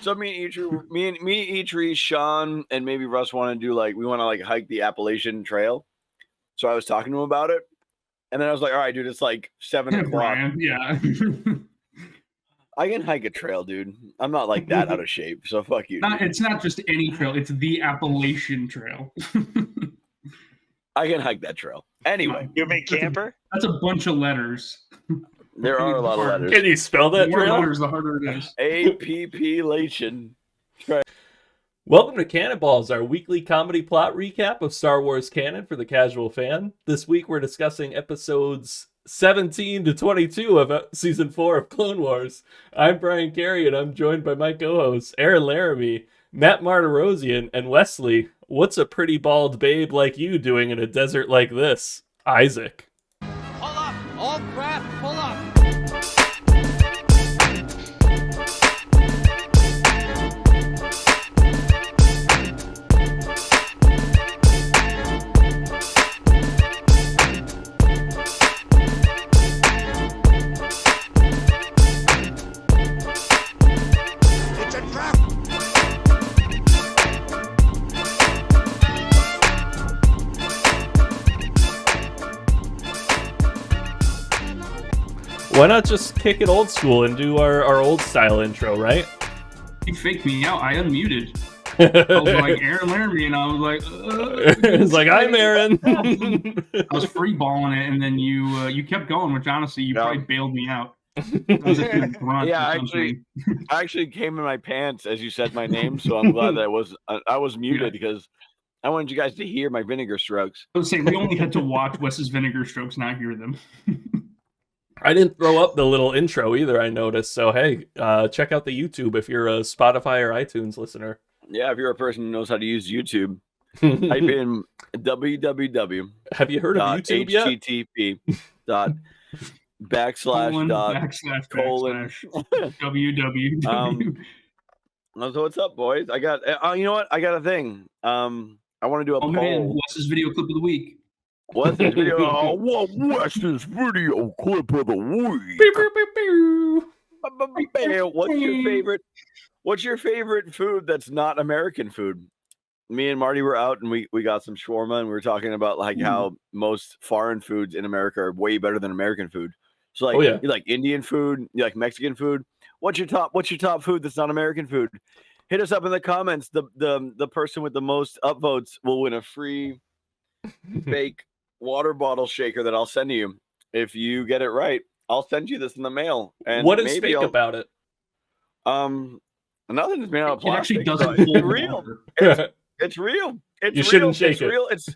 So me and Eitri, Sean, and maybe Russ want to do we want to hike the Appalachian Trail. So I was talking to him about it, and then I was like, "All right, dude, it's 7:00." Brian, yeah. I can hike a trail, dude. I'm not that out of shape, so fuck you. It's not just any trail; it's the Appalachian Trail. I can hike that trail. Anyway, you mean camper? That's a bunch of letters. There are a lot of letters. Can you spell that trail? The more letters, the harder it is. Appellation. Welcome to Cannonballs, our weekly comedy plot recap of Star Wars canon for the casual fan. This week we're discussing episodes 17 to 22 of Season 4 of Clone Wars. I'm Brian Carey, and I'm joined by my co-hosts, Aaron Laramie, Matt Martirosian, and Wesley. What's a pretty bald babe like you doing in a desert like this? Isaac. Pull up! All crap, pull up! Why not just kick it old school and do our old style intro, right? He faked me out. I unmuted. I was like, Aaron Laramie, and I was like, it's like, I'm Aaron. I was free balling it, and then you kept going, which honestly, you probably bailed me out. Yeah, I actually came in my pants as you said my name, so I'm glad that I was muted because I wanted you guys to hear my vinegar strokes. I was saying we only had to watch Wes's vinegar strokes, not hear them. I didn't throw up the little intro either, I noticed. So, hey, check out the YouTube if you're a Spotify or iTunes listener. Yeah, if you're a person who knows how to use YouTube, type in www. Have you heard of YouTube yet? http dot backslash www. So what's up, boys? I got you know what? I got a thing. I want to do a poll. Man, what's his video clip of the week? What's this video? What's this video clip of the week? What's your favorite food that's not American food? Me and Marty were out and we got some shawarma and we were talking about how most foreign foods in America are way better than American food. So you like Indian food, you like Mexican food. What's your top food that's not American food? Hit us up in the comments. The person with the most upvotes will win a free fake water bottle shaker that I'll send you. If you get it right, I'll send you this in the mail. And what is fake about it? Nothing is made out of plastic. It actually doesn't hold real. It's real. You shouldn't shake it. Real. It's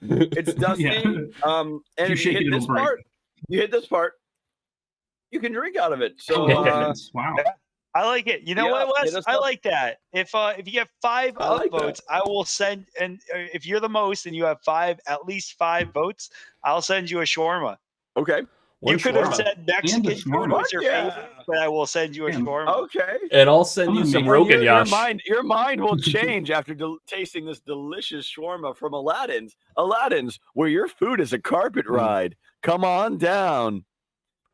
dusty. And if you hit this part, you can drink out of it. So wow. I like it. You know what, Wes? I like that. If you get 5 votes, I will send. And if you're the most and you have at least 5 votes, I'll send you a shawarma. Okay. You could have said Mexican food was your favorite, but I will send you a shawarma. Okay. And I'll send you some Rogan Yash. Your mind will change after tasting this delicious shawarma from Aladdin's. Aladdin's, where your food is a carpet ride. Come on down.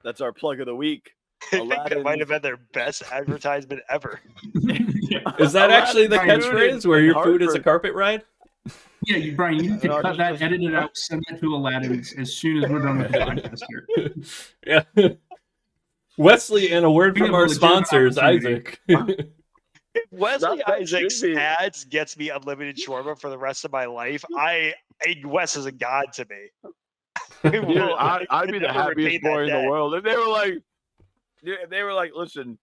That's our plug of the week. I think that might have been their best advertisement ever. Is that actually the catchphrase, where your food is a carpet ride? Yeah, Brian, you need to cut that, edit it out, send that to Aladdin as soon as we're done with the podcast here. Yeah. Wesley, and a word from our sponsors, Isaac. Wesley Isaac's ads gets me unlimited shawarma for the rest of my life. Wes is a god to me. I'd be the happiest boy in the world if they were like, listen,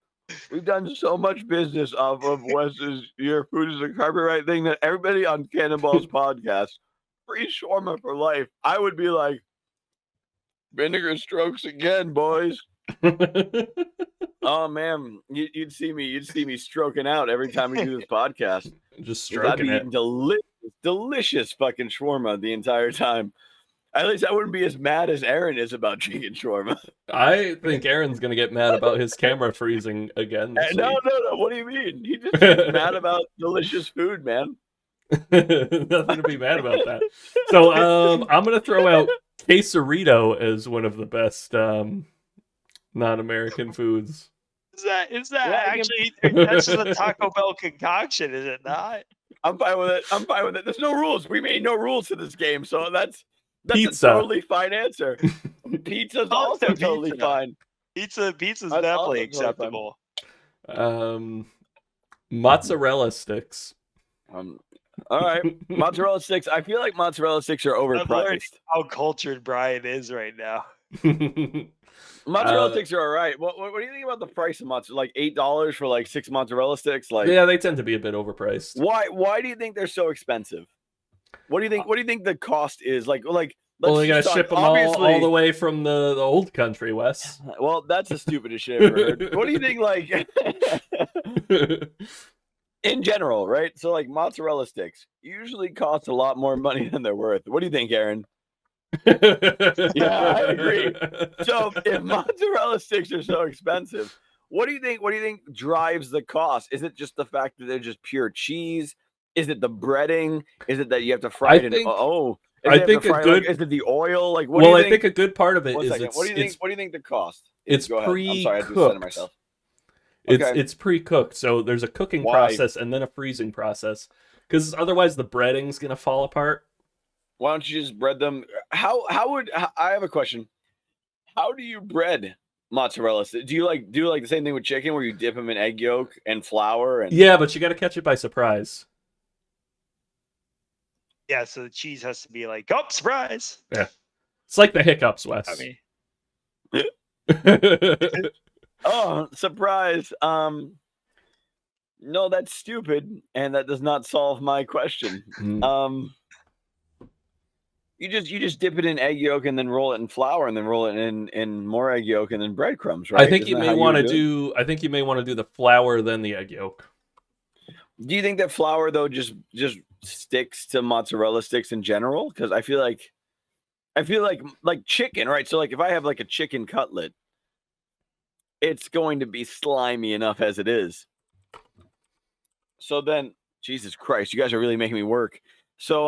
we've done so much business off of Wes's your food is a carpet right thing that everybody on Cannonball's podcast, free shawarma for life. I would be like, vinegar strokes again, boys. Oh man, you'd see me stroking out every time we do this podcast. Just stroking it. Delicious fucking shawarma the entire time. At least I wouldn't be as mad as Aaron is about chicken shawarma. I think Aaron's going to get mad about his camera freezing again. No. What do you mean? He just gets mad about delicious food, man. Nothing to be mad about that. So I'm going to throw out quesarito as one of the best non-American foods. Is that actually that's just a Taco Bell concoction, is it not? I'm fine with it. There's no rules. We made no rules to this game, so that's pizza. A totally fine answer. Pizza's also totally fine. Pizza's definitely acceptable. Mozzarella sticks. All right, mozzarella sticks. I feel like mozzarella sticks are overpriced. How cultured Brian is right now. Mozzarella sticks are all right. What do you think about the price of mozzarella? Like $8 for like 6 mozzarella sticks? Like, yeah, they tend to be a bit overpriced. Why do you think they're so expensive? What do you think? What do you think the cost is? Like. Well, they gotta ship them all the way from the old country, Wes. Well, that's the stupidest shit I've ever heard. What do you think? Like, in general, right? So, like, mozzarella sticks usually cost a lot more money than they're worth. What do you think, Aaron? Yeah, I agree. So, if mozzarella sticks are so expensive, what do you think? What do you think drives the cost? Is it just the fact that they're just pure cheese? Is it the breading? Is it that you have to fry it? I think a good. Is it the oil? Like, what do you think? I think a good part of it is. What do you think? What do you think the cost? It's pre-cooked. I'm sorry, I had to center myself. It's pre-cooked, so there's a cooking process and then a freezing process, because otherwise the breading's gonna fall apart. Why don't you just bread them? I have a question. How do you bread mozzarella? Do you like the same thing with chicken, where you dip them in egg yolk and flour? And yeah, but you got to catch it by surprise. Yeah, so the cheese has to be like, oh, surprise. Yeah. It's like the hiccups, Wes. I mean... Oh, surprise. No, that's stupid, and that does not solve my question. You just dip it in egg yolk and then roll it in flour and then roll it in more egg yolk and then breadcrumbs, right? I think you may want to do the flour then the egg yolk. Do you think that flour though just sticks to mozzarella sticks in general? Because I feel like chicken, right? So like if I have like a chicken cutlet, it's going to be slimy enough as it is. So then, Jesus Christ, you guys are really making me work. So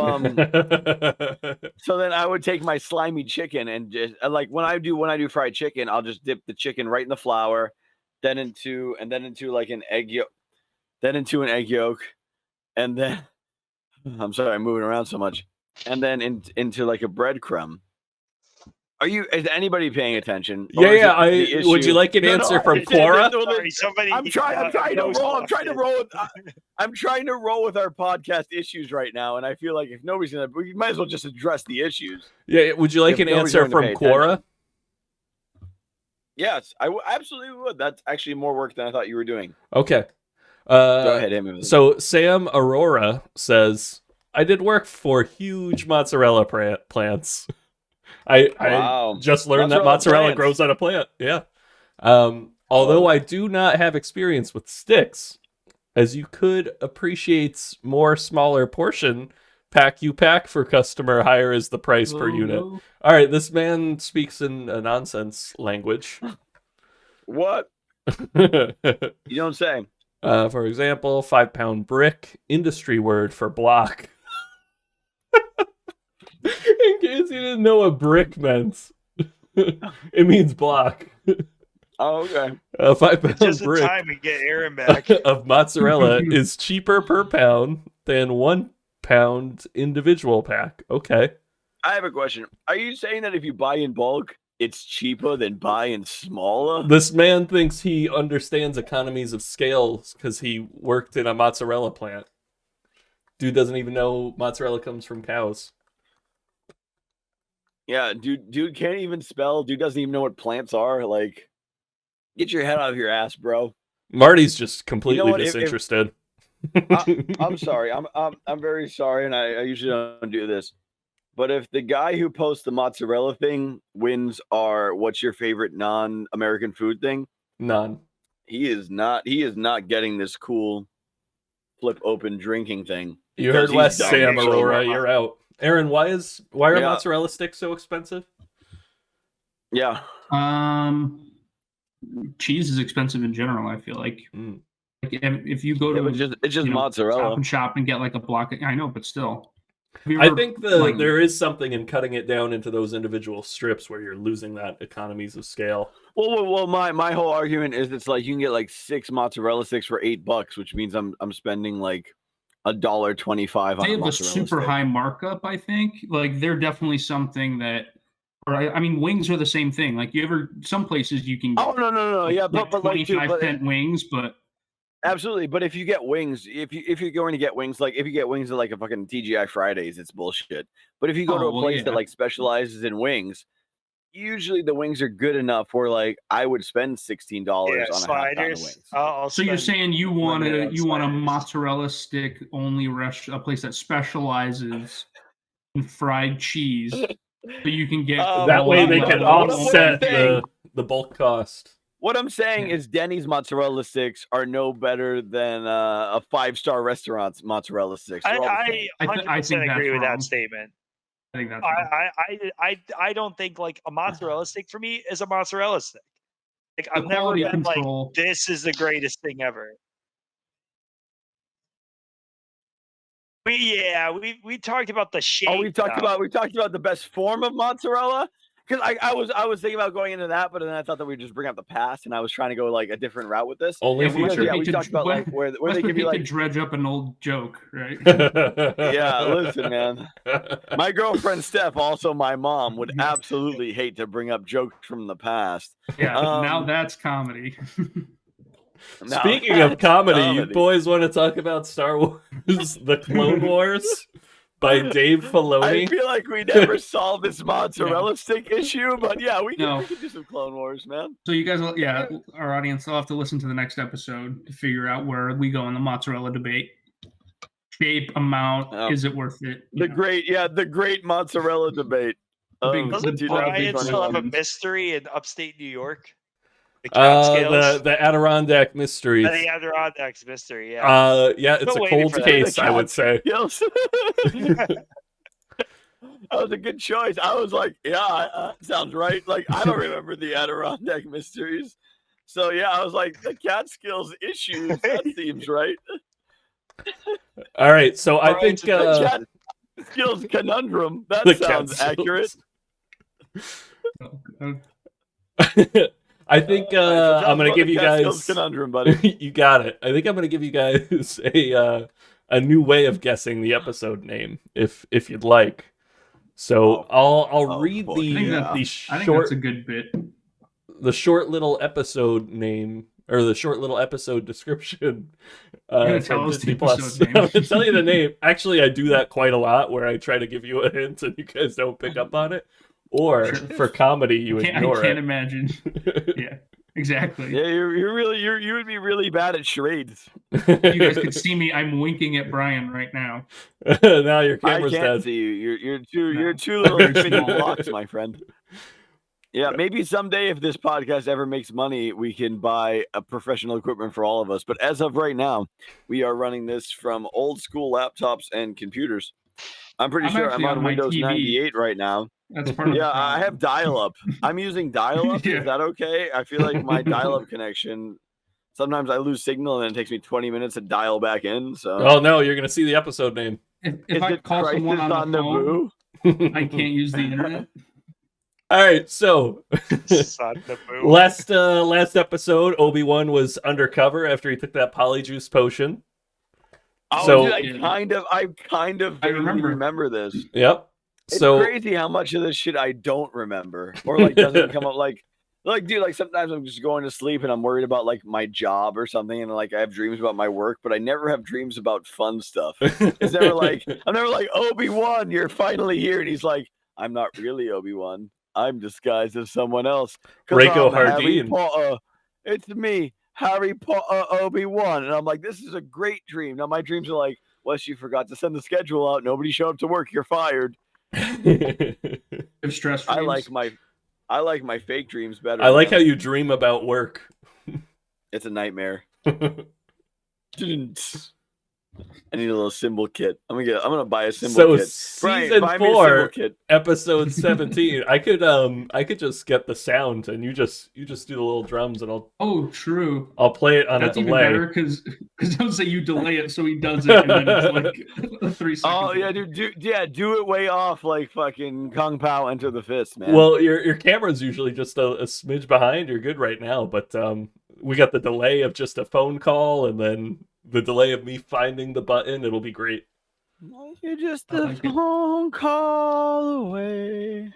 so then I would take my slimy chicken and just like when I do fried chicken, I'll just dip the chicken right in the flour, then into like an egg yolk. Then into an egg yolk, and then I'm sorry, I'm moving around so much, and then into like a breadcrumb. Is anybody paying attention? Yeah. Would you like an answer from Cora? I'm trying to roll with our podcast issues right now, and I feel like if nobody's gonna, we might as well just address the issues. Yeah. Would you like an answer from Cora? Yes, I absolutely would. That's actually more work than I thought you were doing. Okay. Go ahead, hit me with it. So Sam Aurora says, I did work for huge mozzarella plants. I just learned that mozzarella grows on a plant. Yeah. Although I do not have experience with sticks, as you could appreciate more smaller portion pack you pack for customer higher is the price per unit. All right, this man speaks in a nonsense language. What? You don't say. For example, 5-pound brick, industry word for block. In case you didn't know what brick meant, it means block. Oh, okay. 5-pound brick time to get Aaron back. Of mozzarella is cheaper per pound than 1 pound individual pack. Okay. I have a question. Are you saying that if you buy in bulk, it's cheaper than buying smaller? This man thinks he understands economies of scale because he worked in a mozzarella plant. Dude doesn't even know mozzarella comes from cows. Yeah, dude can't even spell. Dude doesn't even know what plants are. Like, get your head out of your ass, bro. Marty's just completely disinterested. I'm sorry. I'm very sorry, and I usually don't do this. But if the guy who posts the mozzarella thing wins our what's your favorite non-American food thing? None. He is not getting this cool flip open drinking thing. You heard Wes, Sam Aurora, you're out. Aaron, why are mozzarella sticks so expensive? Yeah. Cheese is expensive in general, I feel like. Like if you go to it's just mozzarella. Stop and Shop and get like a block, I know, but still. I think there is something in cutting it down into those individual strips where you're losing that economies of scale. Well, my whole argument is it's like you can get like 6 mozzarella sticks for $8, which means I'm spending like $1.25 on they a have a super high markup. I think like they're definitely something that, or I mean, wings are the same thing. Like some places you can. Oh no, yeah, but 25-cent wings, but. Absolutely, but if you get wings, if you're going to get wings, like if you get wings at like a fucking TGI Fridays, it's bullshit. But if you go to a place that like specializes in wings, usually the wings are good enough where like I would spend $16 on a half pound of wings. So you're saying you want a mozzarella stick only a place that specializes in fried cheese, so you can get that way they can offset the bulk cost. What I'm saying is Denny's mozzarella sticks are no better than a 5-star restaurant's mozzarella sticks. I 100% agree with that statement. I think that's I don't think like a mozzarella stick for me is a mozzarella stick. Like I've never been like, this is the greatest thing ever. We talked about the shape. Oh, we talked about the best form of mozzarella. Because I was thinking about going into that, but then I thought that we'd just bring up the past, and I was trying to go like a different route with this. Only future. Yeah, we talked about like where they give you like dredge up an old joke, right? Yeah, listen, man. My girlfriend Steph, also my mom, would absolutely hate to bring up jokes from the past. Yeah, now that's comedy. Speaking of comedy, you boys want to talk about Star Wars: The Clone Wars? By Dave Filoni. I feel like we never solved this mozzarella stick issue, but yeah, we can do some Clone Wars, man. So you guys, our audience will have to listen to the next episode to figure out where we go in the mozzarella debate. Shape, amount, is it worth it? The great mozzarella debate. Doesn't Brian still have a mystery in upstate New York? The Adirondack mystery. The Adirondacks mystery, yeah. It's a cold case, I would say. That was a good choice. I was like, sounds right. Like, I don't remember the Adirondack mysteries. So, yeah, I was like, the Catskills issues, that seems right. All right, so I think... the Catskills conundrum, that sounds accurate. I think I'm going to give you guys... Conundrum, buddy. You got it. I think I'm going to give you guys a new way of guessing the episode name, if you'd like. So I'll read the short... I think that's a good bit. The short little episode name, or the short little episode description. Tell us the episode name. I'm going to tell you the name. Actually, I do that quite a lot, where I try to give you a hint and you guys don't pick up on it. Or for comedy, you ignore it. I can't imagine. Yeah, exactly. Yeah, you would be really bad at charades. You guys could see me. I'm winking at Brian right now. Now your camera's dead. I can't see you. You're too little infinite blocks, my friend. Yeah, maybe someday if this podcast ever makes money, we can buy a professional equipment for all of us. But as of right now, we are running this from old school laptops and computers. I'm pretty sure I'm on Windows 98 right now. That's part of the I have dial-up. I'm using dial-up. Is that okay? I feel like my dial-up connection, sometimes I lose signal and it takes me 20 minutes to dial back in. So. Oh, no, you're going to see the episode name. If I call someone on the phone, Naboo? I can't use the internet. All right, so last episode, Obi-Wan was undercover after he took that polyjuice potion. Oh, so dude, I kind of remember this. Yep. It's crazy how much of this shit I don't remember, or like doesn't come up. Like, dude, like sometimes I'm just going to sleep and I'm worried about like my job or something, and like I have dreams about my work, but I never have dreams about fun stuff. It's never like I'm never like Obi-Wan, you're finally here, and he's like, I'm not really Obi-Wan. I'm disguised as someone else. Draco Hardin. It's me, Harry Potter, Obi-Wan, and I'm like, this is a great dream. Now my dreams are like, Wes, you forgot to send the schedule out. Nobody showed up to work. You're fired. Stress. I like my fake dreams better. I like how you dream about work. It's a nightmare. I need a little symbol kit. I'm gonna buy a symbol kit. Season 4, episode 17. I could just get the sound, and you just do the little drums, and I'll. Oh, true. I'll play it on That's a delay. Even better because don't say you delay it, so he does it, and then it's like 3 seconds. Oh yeah, dude. Do it way off like fucking Kung Pao Enter the Fist, man. Well, your camera's usually just a smidge behind. You're good right now, but we got the delay of just a phone call, and then the delay of me finding the button. It'll be great. You're just a phone call away.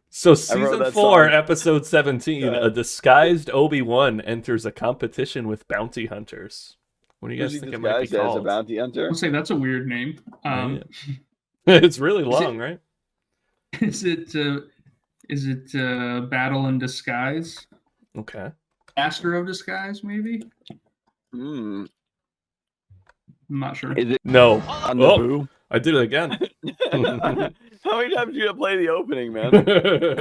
So season 4, episode 17, a disguised Obi-Wan enters a competition with bounty hunters. What do you guys think it might be called? As a bounty hunter? I'll say that's a weird name. It's really long, right? Is it Battle in Disguise? Okay. Master of Disguise, maybe? I'm not sure. Is it no? On Naboo? I did it again. How many times do you play the opening, man?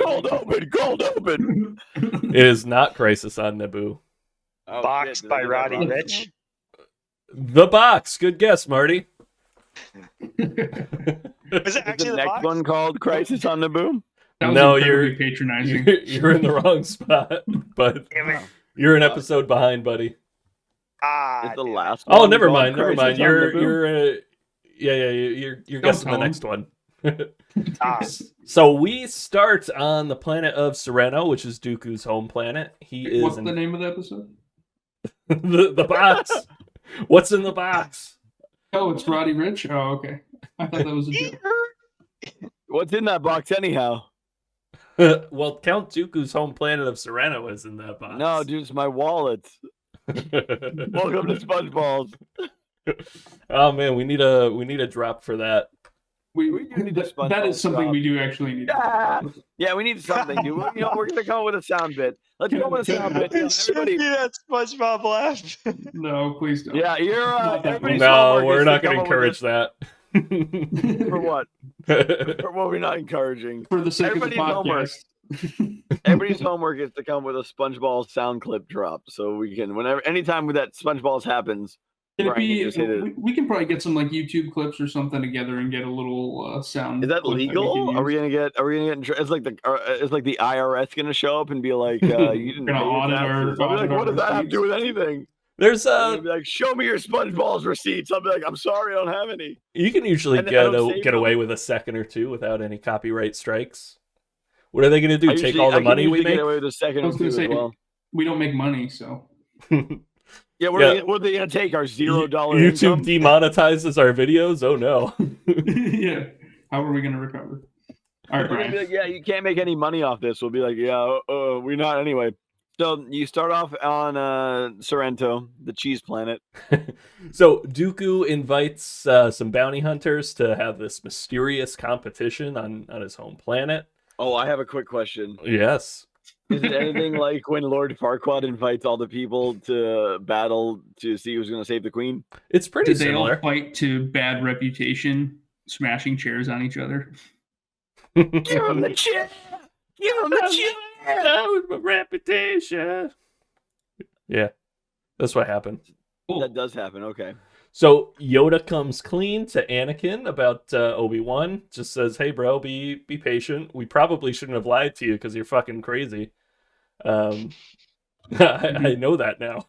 Cold open. It is not Crisis on Naboo. Oh, Boxed by Roddy Rich. The Box. Good guess, Marty. Is it actually the next box? one called Crisis on Naboo? No, you're patronizing. You're in the wrong spot, but you're an episode behind, buddy. Is the last one? Oh, never mind. You're guessing the next one. So we start on the planet of Sereno, which is Dooku's home planet. What's the name of the episode? the box. What's in the box? Oh, it's Roddy Rich? Oh, okay. I thought that was a joke. What's in that box anyhow? Well, Count Dooku's home planet of Sereno is in that box. No, dude, it's my wallet. Welcome to SpongeBalls. Oh man, we need a drop for that. We do need that is something drop. We do actually need. Yeah, we need something, dude. We're gonna come up with a sound bit. Let's come up with a sound bit. Everybody, that SpongeBob laugh. No, please don't. Yeah, you're. No, we're not gonna encourage that. For what? For what we're not encouraging. For the sake of the podcast. Everybody's homework is to come with a SpongeBall sound clip drop, so we can anytime that SpongeBalls happens. We can probably get some like YouTube clips or something together and get a little sound. Is that legal? Are we gonna get? It's like the IRS gonna show up and be like, you didn't audit our. What does that have to do with anything? There's be like, show me your SpongeBalls receipts. I'll be like, I'm sorry, I don't have any. You can usually get away with a second or two without any copyright strikes. What are they going to do? Take all the money we make? Get away with a second or two as well. We don't make money, so. Yeah, what are they going to take? Our $0 YouTube demonetizes our videos? Oh no. Yeah. How are we going to recover? All right, Brian. Like, yeah, you can't make any money off this. We'll be like, yeah, we're not anyway. So you start off on Sorrento, the cheese planet. So Dooku invites some bounty hunters to have this mysterious competition on his home planet. Oh, I have a quick question. Yes. Is it anything like when Lord Farquaad invites all the people to battle to see who's going to save the queen? It's pretty similar. They all fight to bad reputation, smashing chairs on each other? Give him the chair! Give him the chair! That was my reputation. Yeah, that's what happened. Cool. That does happen. Okay. So Yoda comes clean to Anakin about Obi-Wan. Just says, "Hey, bro, be patient. We probably shouldn't have lied to you because you're fucking crazy." I know that now.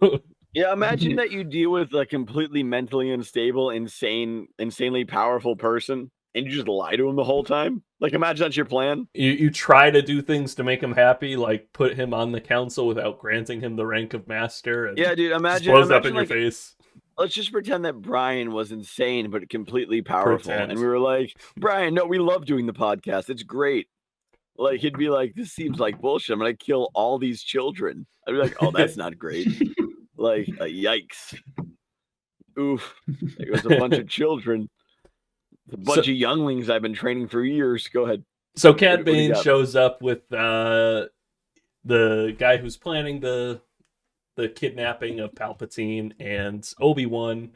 Yeah, imagine that you deal with a completely mentally unstable, insanely powerful person. And you just lie to him the whole time? Like, imagine that's your plan. You try to do things to make him happy, like put him on the council without granting him the rank of master. And yeah, dude, imagine blows up in your face. Let's just pretend that Brian was insane, but completely powerful. And we were like, Brian, no, we love doing the podcast. It's great. Like, he'd be like, this seems like bullshit. I'm going to kill all these children. I'd be like, oh, that's not great. Like, yikes. Oof. It was a bunch of children. A bunch of younglings I've been training for years. Go ahead. So Cad Bane shows up with the guy who's planning the kidnapping of Palpatine and Obi-Wan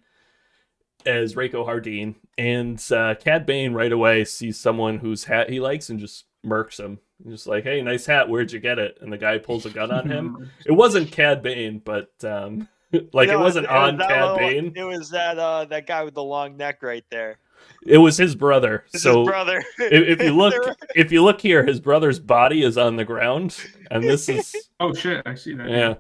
as Reiko Hardeen. And Cad Bane right away sees someone whose hat he likes and just murks him. He's just like, hey, nice hat. Where'd you get it? And the guy pulls a gun on him. It wasn't Cad Bane, but Like it wasn't on Cad Bane. It was that guy with the long neck right there. It was his brother. It's so his brother. if you look here, his brother's body is on the ground, and this is. Oh shit! I see that. Yeah.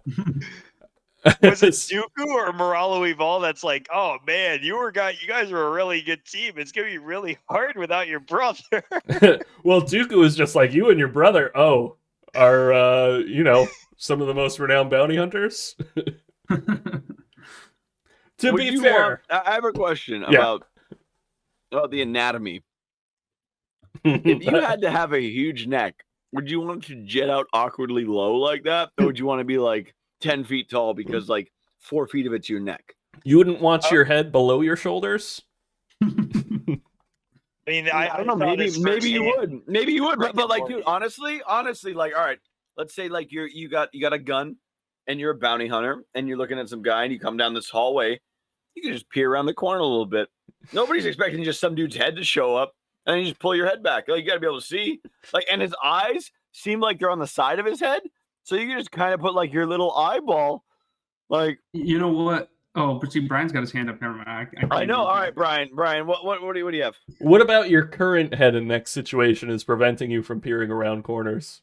Was it Dooku or Moralo Evil that's like, oh man, you guys were a really good team. It's gonna be really hard without your brother. Well, Dooku is just like, you and your brother, are some of the most renowned bounty hunters. To be fair, I have a question about the anatomy. If you had to have a huge neck, would you want it to jet out awkwardly low like that, or would you want to be like 10 feet tall because like 4 feet of it's your neck? You wouldn't want your head below your shoulders? I mean, I don't know. Maybe you would. Maybe you would. But like, dude, honestly, like, all right, let's say like you got a gun and you're a bounty hunter and you're looking at some guy and you come down this hallway. You can just peer around the corner a little bit. Nobody's expecting just some dude's head to show up, and you just pull your head back. Like, you got to be able to see. Like, and his eyes seem like they're on the side of his head, so you can just kind of put like your little eyeball. Like, you know what? Oh, but see, Brian's got his hand up. Never mind. I know. All right, Brian. What do you have? What about your current head and neck situation is preventing you from peering around corners?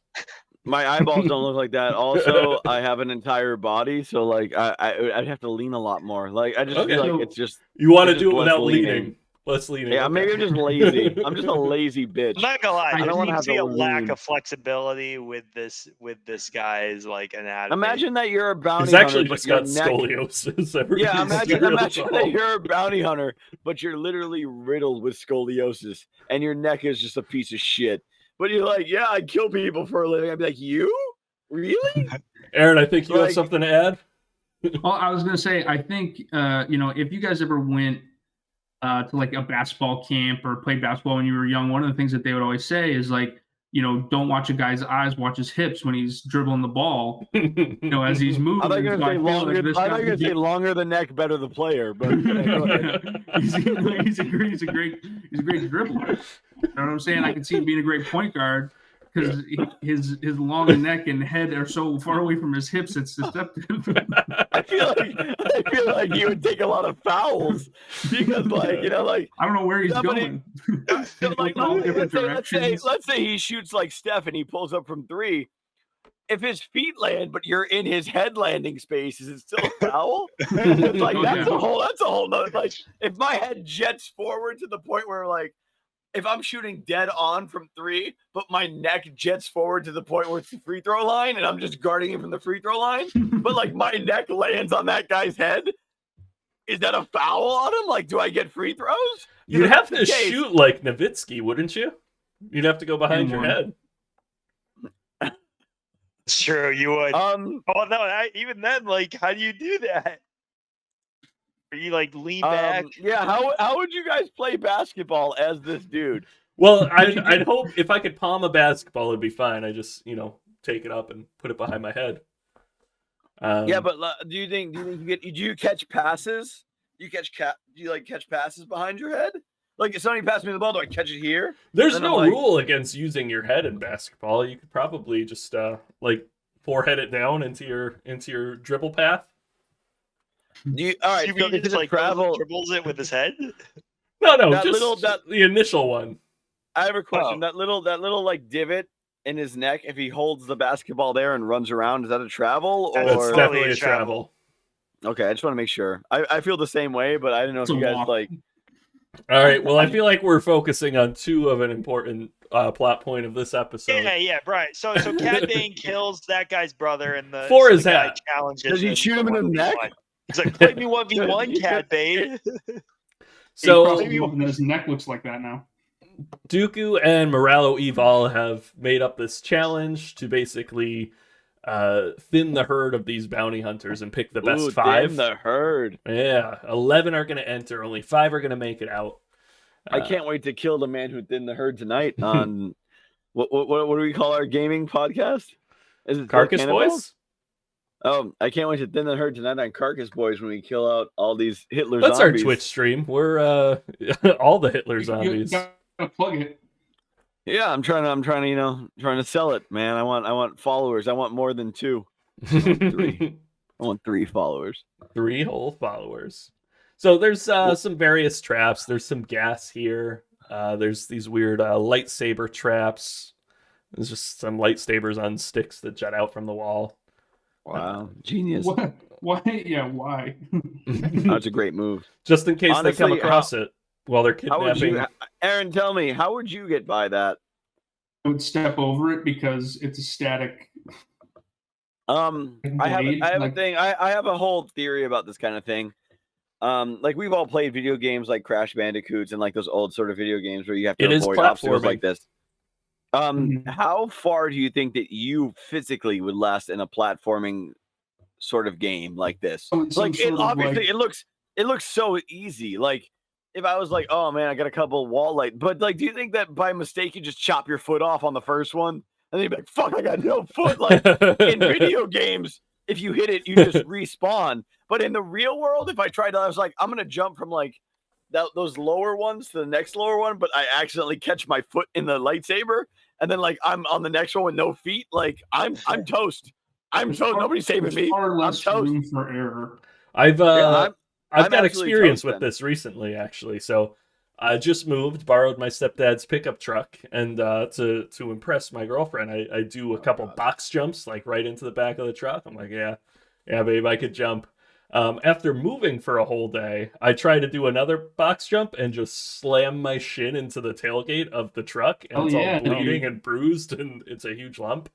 My eyeballs don't look like that. Also, I have an entire body, so like I'd have to lean a lot more. Like I just feel like it's just you want to do it without leaning. Less leaning. Yeah, maybe I'm just lazy. I'm just a lazy bitch. I'm not gonna lie. I don't want to have a lack of flexibility with this guy's like anatomy. Imagine that you're a bounty He's hunter. Actually just got scoliosis. Yeah, imagine that you're a bounty hunter, but you're literally riddled with scoliosis, and your neck is just a piece of shit. But you're like, yeah, I kill people for a living. I'd be like, you? Really? Aaron, I think you have something to add. Well, I was gonna say, I think if you guys ever went to like a basketball camp or played basketball when you were young, one of the things that they would always say is like, don't watch a guy's eyes, watch his hips when he's dribbling the ball. As he's moving. I thought you were going to say longer the neck, better the player. But he's a great dribbler. You know what I'm saying? I can see him being a great point guard because his long neck and head are so far away from his hips. It's deceptive. I feel like he would take a lot of fouls because, like, I don't know where he's going. Like, let's say he shoots like Steph and he pulls up from three. If his feet land, but you're in his head landing space, is it still a foul? Like that's a whole nother. Like, if my head jets forward to the point where like, if I'm shooting dead on from three, but my neck jets forward to the point where it's the free throw line and I'm just guarding him from the free throw line, but like my neck lands on that guy's head, is that a foul on him? Like, do I get free throws? You'd have to shoot like Nowitzki, wouldn't you? You'd have to go behind your head. It's true, you would. Even then, like, how do you do that? Are you like lean back? Yeah, how would you guys play basketball as this dude? Well, I'd hope if I could palm a basketball, it'd be fine. I just take it up and put it behind my head. Yeah, but do you catch passes? Do you catch passes behind your head? Like if somebody passed me the ball, do I catch it here? There's no rule against using your head in basketball. You could probably just like forehead it down into your dribble path. All right, so just like dribbles it with his head? No, the initial one. I have a question. That little like divot in his neck, if he holds the basketball there and runs around, is that a travel? Or that's definitely a travel. Okay, I just want to make sure. I feel the same way, but I don't know if you guys like. All right, well, I feel like we're focusing on two of an important plot point of this episode. Yeah, right. So Cad Bane kills that guy's brother, and for his hat. Does he shoot him in the neck? He's like, play me 1v1, Cad Bane. So his neck looks like that now. Dooku and Moralo Evil have made up this challenge to basically thin the herd of these bounty hunters and pick the best 5. Thin the herd. Yeah, 11 are going to enter. Only 5 are going to make it out. I can't wait to kill the man who thinned the herd tonight on what do we call our gaming podcast? Is it Carcass Boys? Oh, I can't wait to thin the herd tonight on Carcass Boys when we kill out all these Hitler That's zombies. Our Twitch stream. We're all the Hitler zombies. You gotta plug it. Yeah, I'm trying to sell it, man. I want followers. I want more than 2. 3. I want 3 followers. 3 whole followers. So there's some various traps. There's some gas here. There's these weird lightsaber traps. There's just some lightsabers on sticks that jet out from the wall. Wow, genius. What? Why? Yeah, why? That's a great move. Just in case they come across it while they're kidnapping. Aaron, tell me, how would you get by that? I would step over it because it's a static. I have a thing. I have a whole theory about this kind of thing. Like we've all played video games like Crash Bandicoots and like those old sort of video games where you have to avoid obstacles like this. How far do you think that you physically would last in a platforming sort of game like this? Like it looks so easy. Like if I was like, oh man, I got a couple wall light, but like, do you think that by mistake you just chop your foot off on the first one? And then you'd be like, fuck, I got no foot. Like in video games, if you hit it, you just respawn. But in the real world, if I tried to, I was like, I'm going to jump from like those lower ones to the next lower one, but I accidentally catch my foot in the lightsaber. And then like I'm on the next one with no feet. Like I'm toast. I'm toast. Nobody's saving me. I'm toast. Room for error. I've got experience with this recently, actually. So I just moved, borrowed my stepdad's pickup truck, and to impress my girlfriend, I do a couple box jumps, like right into the back of the truck. I'm like, yeah, babe, I could jump. After moving for a whole day, I tried to do another box jump and just slam my shin into the tailgate of the truck, and it's all bleeding and bruised, and it's a huge lump.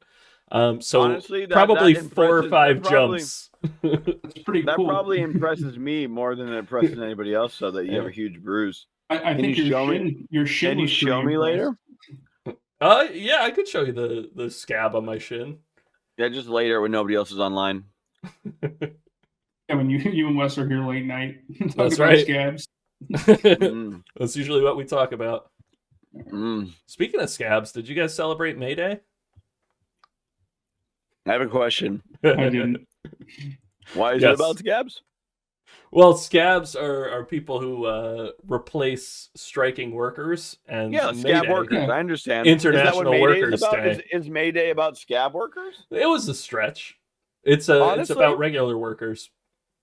So honestly, probably 4 or 5 jumps. That's pretty cool. That probably impresses me more than it impresses anybody else, so that you have a huge bruise. I think your shin. Can you show me later? Yeah, I could show you the scab on my shin. Yeah, just later when nobody else is online. Yeah, when you and Wes are here late night. That's right. Scabs. That's usually what we talk about. Speaking of scabs, did you guys celebrate May Day? I have a question. I didn't. Why is it about scabs? Well, scabs are people who replace striking workers, and scab workers. I understand. International Workers Day. Is May Day about scab workers? It was a stretch. It's about regular workers.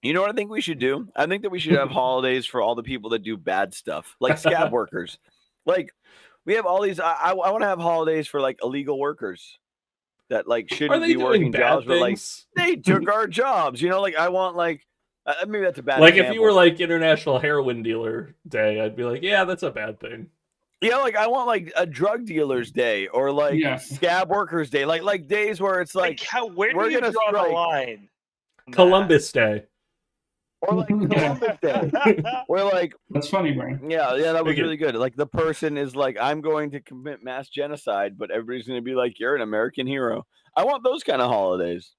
You know what I think we should do? I think that we should have holidays for all the people that do bad stuff, like scab workers. Like we have all these. I want to have holidays for like illegal workers that like shouldn't be working jobs, but like they took our jobs. You know, like I want like. Maybe that's a bad like example. If you were like International Heroin Dealer Day, I'd be like, yeah, that's a bad thing. Yeah, like I want like a drug dealer's day or like scab workers day, like days where it's like where do you draw the line? Columbus Day. Or like Columbus Day. Where like that's funny, Brian. Yeah, that was really good. Like the person is like, I'm going to commit mass genocide, but everybody's gonna be like, you're an American hero. I want those kind of holidays.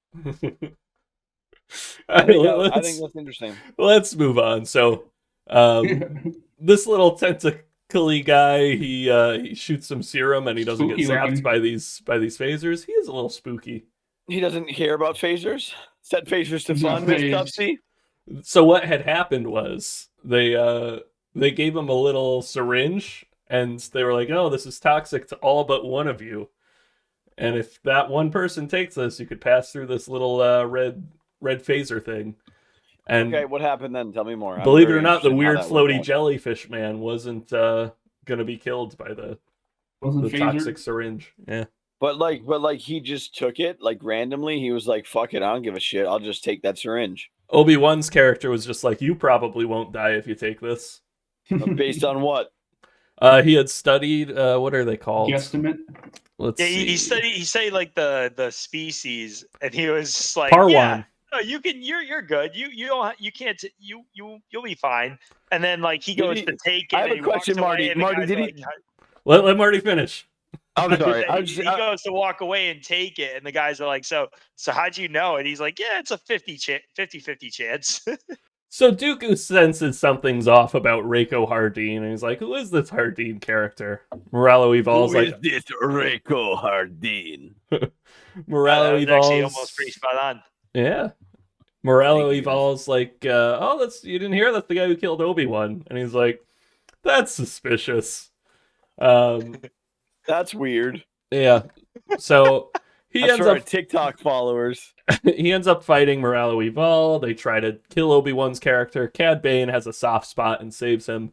I think that's interesting. Let's move on. So, this little tentacly guy, he shoots some serum and he doesn't get zapped by these phasers. He is a little spooky. He doesn't care about phasers. Set phasers to fun, Miss Tufsy. So what had happened was they gave him a little syringe and they were like, "Oh, this is toxic to all but one of you, and if that one person takes this, you could pass through this little red phaser thing." And okay, what happened then? Tell me more. Believe it or not, the weird floaty jellyfish man wasn't gonna be killed by the toxic syringe. Yeah. But he just took it like randomly. He was like, "Fuck it, I don't give a shit. I'll just take that syringe." Obi-Wan's character was just like, "You probably won't die if you take this." Based on what? He had studied what are they called? Guesstimate. Let's see. He studied like the species, and he was just like, Parwan. "Yeah, no, you can. You're good. You'll be fine." And then like he goes to take it. I have a question, Marty. Marty, did he? Let Marty finish. I'm sorry. He goes to walk away and take it, and the guys are like, "So how'd you know?" And he's like, "Yeah, it's a 50-50 chance." So Dooku senses something's off about Reiko Hardeen, and he's like, "Who is this Hardeen character?" Morello evolves like, "Who is this Reiko Hardeen?" Morello evolves. Actually, almost pretty spot on. Yeah. Morello evolves like, "Oh, you didn't hear that's the guy who killed Obi-Wan," and he's like, "That's suspicious." That's weird. Yeah. So That's for our TikTok followers. He ends up fighting Moralo Evol. They try to kill Obi-Wan's character. Cad Bane has a soft spot and saves him.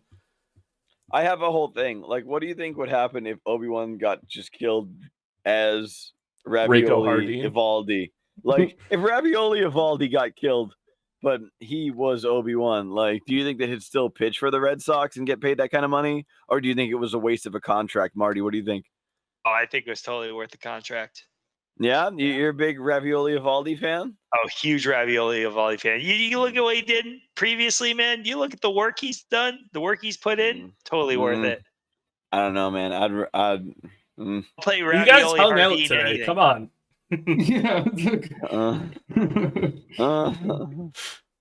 I have a whole thing. Like, what do you think would happen if Obi-Wan got just killed as Ravioli Evaldi? Like, if Ravioli Evaldi got killed, but he was Obi-Wan, like, do you think that he'd still pitch for the Red Sox and get paid that kind of money? Or do you think it was a waste of a contract? Marty, what do you think? Oh, I think it was totally worth the contract. Yeah? You're a big Ravioli Evaldi fan? Oh, huge Ravioli Evaldi fan. You look at what he did previously, man. You look at the work he's done, the work he's put in. Totally worth it. I don't know, man. I'll play Ravioli. You guys hung out today. Anything. Come on. Yeah.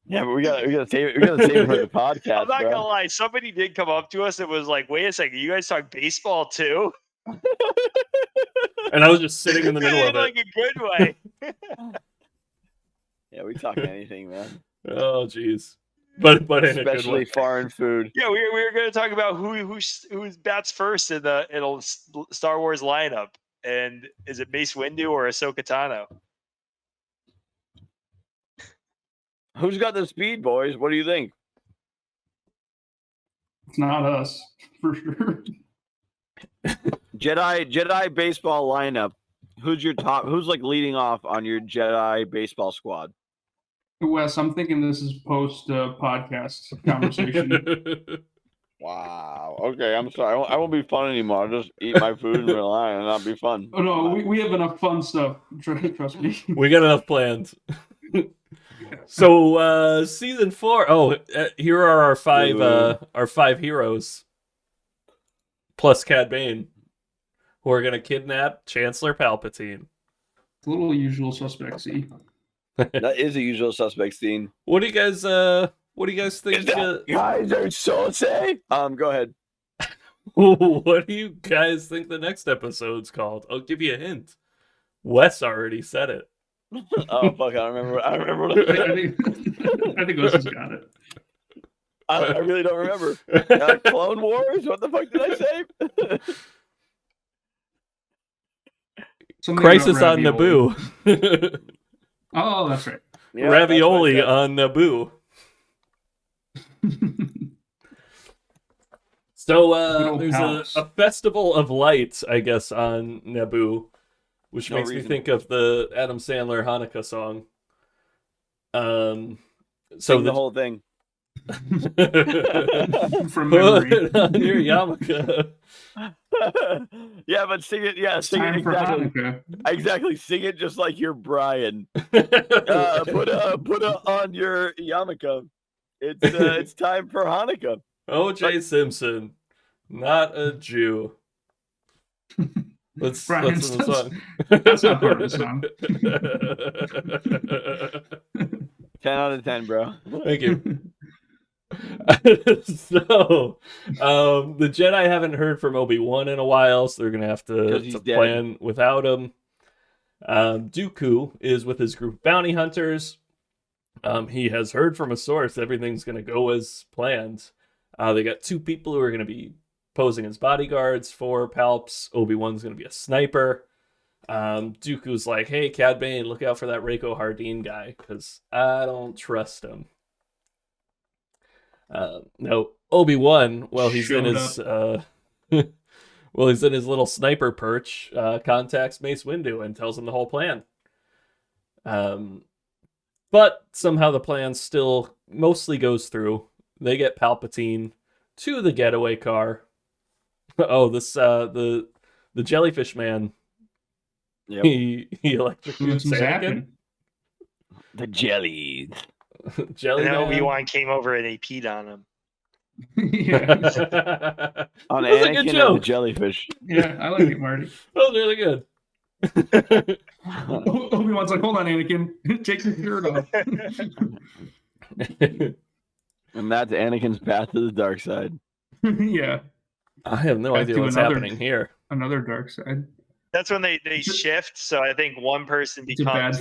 Yeah, but we gotta save it. We gotta save it for the podcast. I'm not gonna lie. Somebody did come up to us and was like, "Wait a second, you guys talk baseball too?" And I was just sitting in the middle of it, like a good way. Yeah, we talk anything, man. Oh, jeez. But in especially a good way. Foreign food. Yeah, we were going to talk about who bats first in the Star Wars lineup, and is it Mace Windu or Ahsoka Tano? Who's got the speed, boys? What do you think? It's not us, for sure. Jedi baseball lineup. Who's your top? Who's like leading off on your Jedi baseball squad? Wes, I'm thinking this is post podcast conversation. Wow. Okay, I'm sorry. I won't be fun anymore. I'll just eat my food and rely and not be fun. Oh no, we have enough fun stuff. Trust me. We got enough plans. So season 4. Oh, here are our five heroes, plus Cad Bane, who are gonna kidnap Chancellor Palpatine. A little usual suspects-y. That is a usual suspect scene. What do you guys think? Guys are so say. Go ahead. What do you guys think the next episode's called? I'll give you a hint. Wes already said it. Oh fuck! I remember. I think Wes has got it. I really don't remember. Clone Wars? What the fuck did I say? Crisis on Naboo. Oh, that's right. Yeah, Ravioli on Naboo. So there's a festival of lights, I guess, on Naboo, which makes me think of the Adam Sandler Hanukkah song. So the whole thing. From memory. Put it on your yarmulke. Yeah, but sing it. Yeah, sing it exactly. Exactly, sing it just like you're Brian. Put it on your yarmulke. It's time for Hanukkah. O.J. Simpson, not a Jew. Let's sing the song. That's not part of the song. 10 out of 10, bro. Thank you. So, the Jedi haven't heard from Obi-Wan in a while, so they're gonna have to plan without him. Dooku is with his group of bounty hunters. He has heard from a source everything's gonna go as planned. They got 2 people who are gonna be posing as bodyguards for Palps. Obi-Wan's gonna be a sniper. Dooku's like, hey, Cad Bane, look out for that Rako Hardeen guy, because I don't trust him. No, Obi-Wan, he's in his little sniper perch, contacts Mace Windu and tells him the whole plan. But somehow the plan still mostly goes through. They get Palpatine to the getaway car. Oh, this the jellyfish man. Yep. He electrocutes Anakin. The jelly. Jelly and man. Obi-Wan came over and he peed on him. Yeah. On Anakin and the jellyfish. Yeah, I like it, Marty. That was really good. Obi-Wan's like, hold on, Anakin. Take your shirt off. And that's Anakin's path to the dark side. Yeah. I have no idea what's happening here. Another dark side. That's when they shift. So I think one person becomes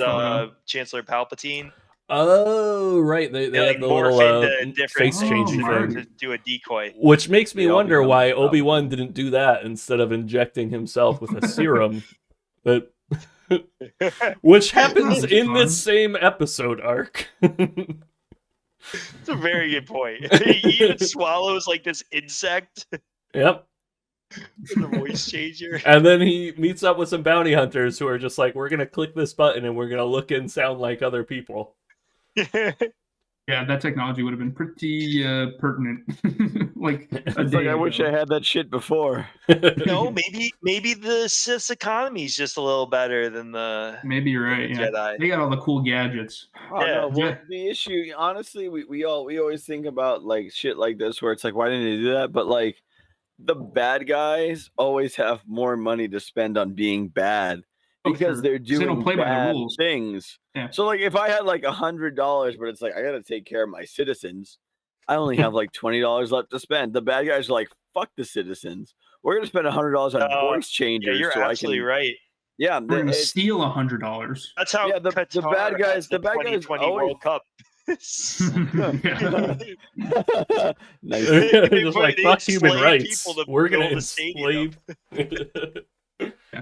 Chancellor Palpatine. Oh, right. They have the little face changing thing to do a decoy. Which makes me wonder why Obi-Wan didn't do that instead of injecting himself with a serum. But Which happens in this same episode arc. It's a very good point. He even swallows like this insect. Yep. The voice changer. And then he meets up with some bounty hunters who are just like, we're going to click this button and we're going to look and sound like other people. Yeah, that technology would have been pretty pertinent. Like, I wish I had that shit before. No, maybe the Sith's economy is just a little better than the. Maybe you're right. Yeah. Jedi. They got all the cool gadgets. Oh, no, well, the issue, honestly, we always think about like shit like this where it's like, why didn't they do that? But like, the bad guys always have more money to spend on being bad. Because they're doing bad things. Yeah. So, like, if I had like $100, but it's like I got to take care of my citizens, I only have like $20 left to spend. The bad guys are like, "Fuck the citizens. We're gonna spend $100 on voice changers." Yeah, you're absolutely right. Yeah, we're gonna steal $100. That's how. Yeah, the bad guys. The bad guys always... World Cup. Nice. Just like fuck human rights. We're gonna enslave. Yeah.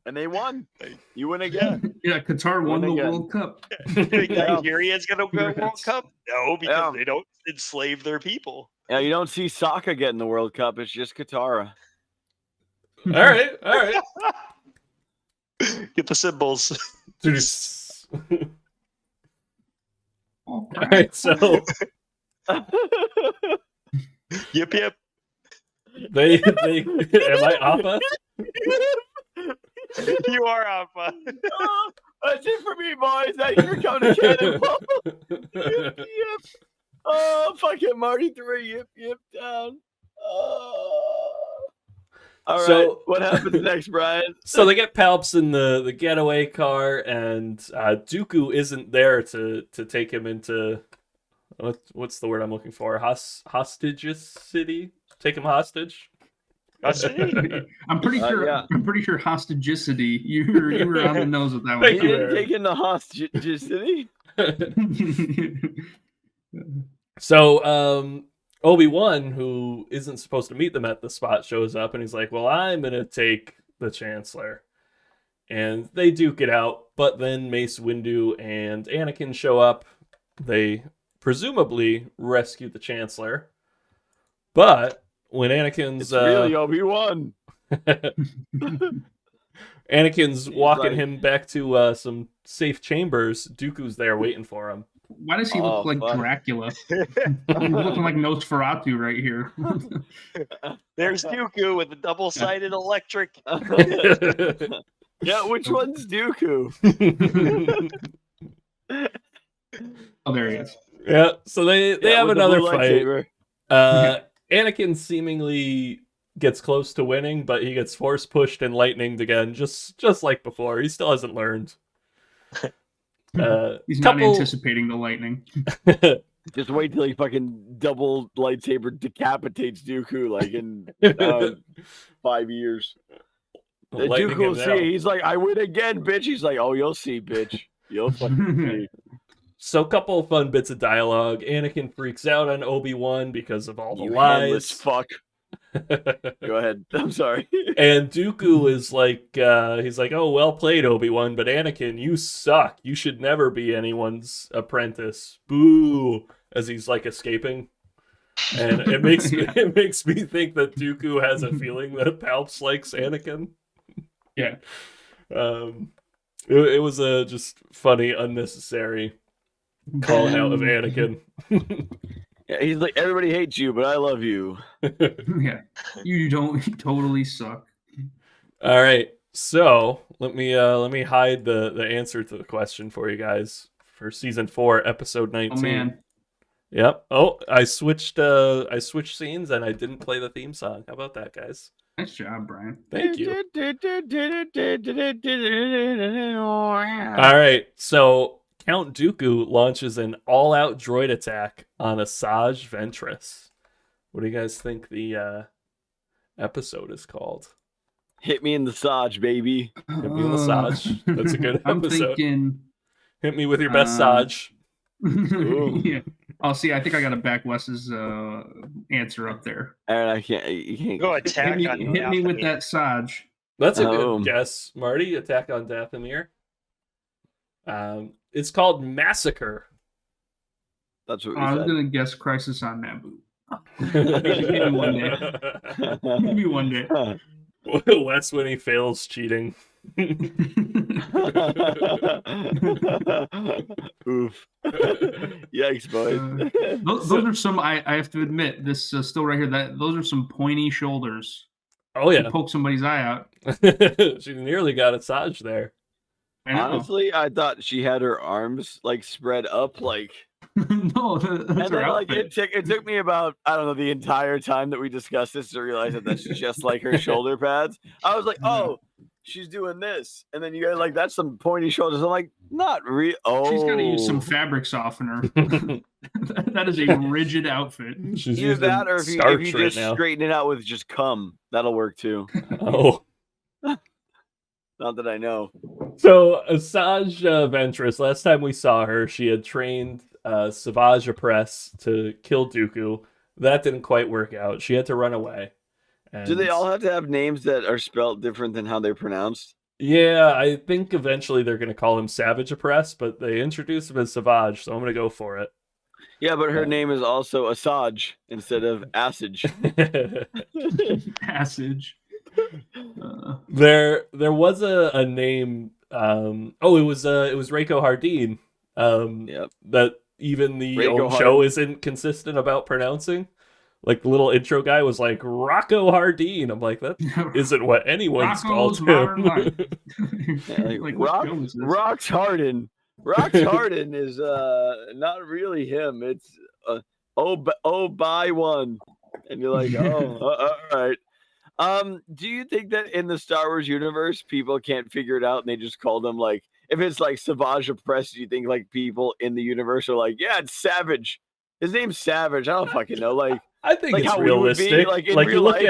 And they won. You win again. Yeah, Qatar won the World Cup. Nigeria's gonna go World Cup? No, because they don't enslave their people. Yeah, you don't see Sokka getting the World Cup. It's just Katara. All right. Get the symbols. All right, so Yep. They am I Appa? You are Appa. Oh, that's it for me, boys. Thanks for coming to Canon. Yep. Oh, fucking Marty 3. Yep, down. All right. So what happens next, Brian? So they get Palps in the getaway car, and Dooku isn't there to take him into what's the word I'm looking for? Hostage-city? Take him hostage? I'm pretty sure. Yeah. I'm pretty sure hostage-city. You were on the nose with that one. He didn't take in the hostage-city. So Obi-Wan, who isn't supposed to meet them at the spot, shows up and he's like, well, I'm gonna take the Chancellor. And they duke it out, but then Mace Windu and Anakin show up. They presumably rescue the Chancellor, but when Anakin's really Obi-Wan. Anakin's walking him back to some safe chambers, Dooku's there waiting for him. Why does he look like Dracula? He's looking like Nosferatu right here. There's Dooku with the double-sided electric. Yeah, which one's Dooku? Oh, there he is. Yeah, so they have another fight. Anakin seemingly gets close to winning, but he gets force pushed and lightninged again, just like before. He still hasn't learned. He's not anticipating the lightning. Just wait till he fucking double lightsaber decapitates Dooku like in 5 years. Dooku will see. He's like, I win again, bitch. He's like, oh, you'll see, bitch. You'll fucking see. So a couple of fun bits of dialogue. Anakin freaks out on Obi-Wan because of all the lies. Fuck. Go ahead. I'm sorry. And Dooku is like, he's like, oh, well played, Obi-Wan, but Anakin, you suck. You should never be anyone's apprentice. Boo! As he's like escaping. And it makes me think that Dooku has a feeling that Palps likes Anakin. Yeah. It was a just funny, unnecessary calling out of Anakin. Yeah, he's like, everybody hates you, but I love you. Yeah, you don't totally suck. All right, so let me hide the answer to the question for you guys for season 4, episode 19. Oh man. Yep. Oh, I switched scenes and I didn't play the theme song. How about that, guys? Nice job, Brian. Thank you. All right, so Count Dooku launches an all-out droid attack on Asajj Ventress. What do you guys think the episode is called? Hit me in the Asajj, baby. Hit me in the Asajj. That's a good episode. I'm thinking... Hit me with your best Asajj. Yeah. Oh, see, I think I got to back Wes's answer up there. And you can't go attack. Hit me with that Asajj. That's a good guess, Marty. Attack on Dathomir. It's called Massacre. That's what I was gonna guess Crisis on Naboo. Maybe one day. Maybe one day. Wes when he fails cheating. Oof. Yikes, boys. Those are some, I have to admit, this still right here, that those are some pointy shoulders. Oh, yeah. Poke somebody's eye out. She nearly got Asajj there. Honestly, I thought she had her arms like spread up, like. No, that's and her then, like, outfit. it took me about, I don't know, the entire time that we discussed this to realize that that's just like her shoulder pads. I was like, oh, she's doing this, and then you guys like, that's some pointy shoulders. I'm like, not real. Oh, she's got to use some fabric softener. That is a rigid outfit. She's either that, or if you just straighten it out with just cum, that'll work too. Oh. Not that I know. So Asajj Ventress, last time we saw her, she had trained Savage Opress to kill Dooku. That didn't quite work out. She had to run away. And... Do they all have to have names that are spelled different than how they're pronounced? Yeah, I think eventually they're going to call him Savage Opress, but they introduced him as Savage, so I'm going to go for it. Yeah, but her name is also Asajj instead of Asajj. Asajj. There was a name. It was Reiko Hardin. Yep. That even the old show isn't consistent about pronouncing. Like the little intro guy was like Rocco Hardin. I'm like, that isn't what anyone's called him. Like Rox Hardin. Rox Hardin is not really him. It's Obi-wan, and you're like, all right. Do you think that in the Star Wars universe, people can't figure it out and they just call them like, if it's like Savage Opress, do you think like people in the universe are like, yeah, it's Savage. His name's Savage. I don't fucking know. Like, I think like it's realistic. Like in real life,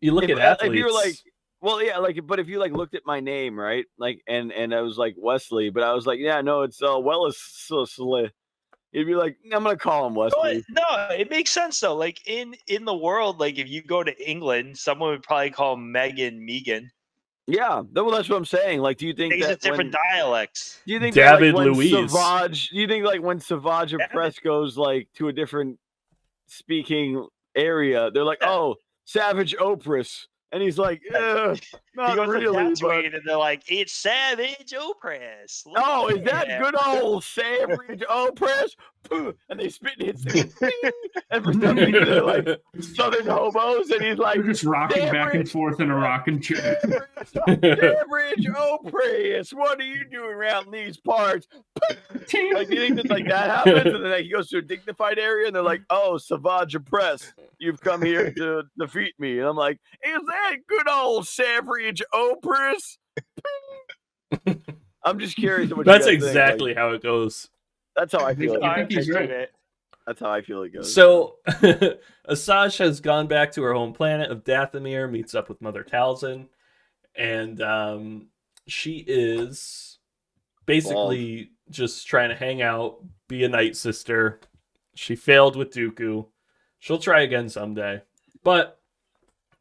you look at athletes. If you were like, well, yeah, like, but if you like looked at my name, right? Like, and I was like Wesley, but I was like, yeah, no, it's Wellesley. You'd be like, I'm gonna call him Wesley. No, it makes sense though. Like in the world, like if you go to England, someone would probably call Megan. Yeah, well, that's what I'm saying. Like, do you think that it's different dialects? Do you think David that, like, Louise? Do you think like when Savage Opress goes like to a different speaking area, they're like, oh, Savage Opress. And he's like, not he goes really. But... And they're like, it's Savage Opress. Oh, is that good old Savage Opress? And they spit and hits him. And for some reason, they're like Southern hobos. And he's like, they're just rocking back and forth in a rocking chair. Savage Opress, what are you doing around these parts? Like, you think that like that happens? And then like, he goes to a dignified area and they're like, oh, Savage Opress, you've come here to defeat me. And I'm like, is that good old Savage Opress? I'm just curious. That's exactly how it goes. That's how I feel. I think he's right. That's how I feel it goes. So, Asajj has gone back to her home planet of Dathomir, meets up with Mother Talzin, and she is basically just trying to hang out, be a Night Sister. She failed with Dooku. She'll try again someday. But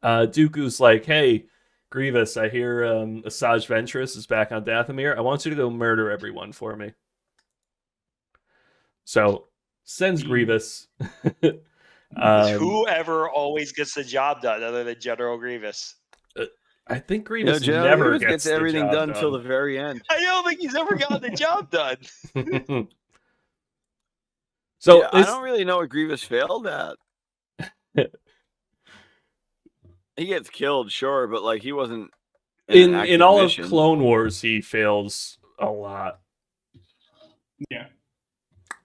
Dooku's like, hey, Grievous, I hear Asajj Ventress is back on Dathomir. I want you to go murder everyone for me. So, sends Grievous. Whoever always gets the job done other than General Grievous. I think Grievous never gets everything done until the very end. I don't think he's ever gotten the job done. So yeah, I don't really know what Grievous failed at. He gets killed, sure, but like he wasn't in all mission. Of Clone Wars. He fails a lot. Yeah.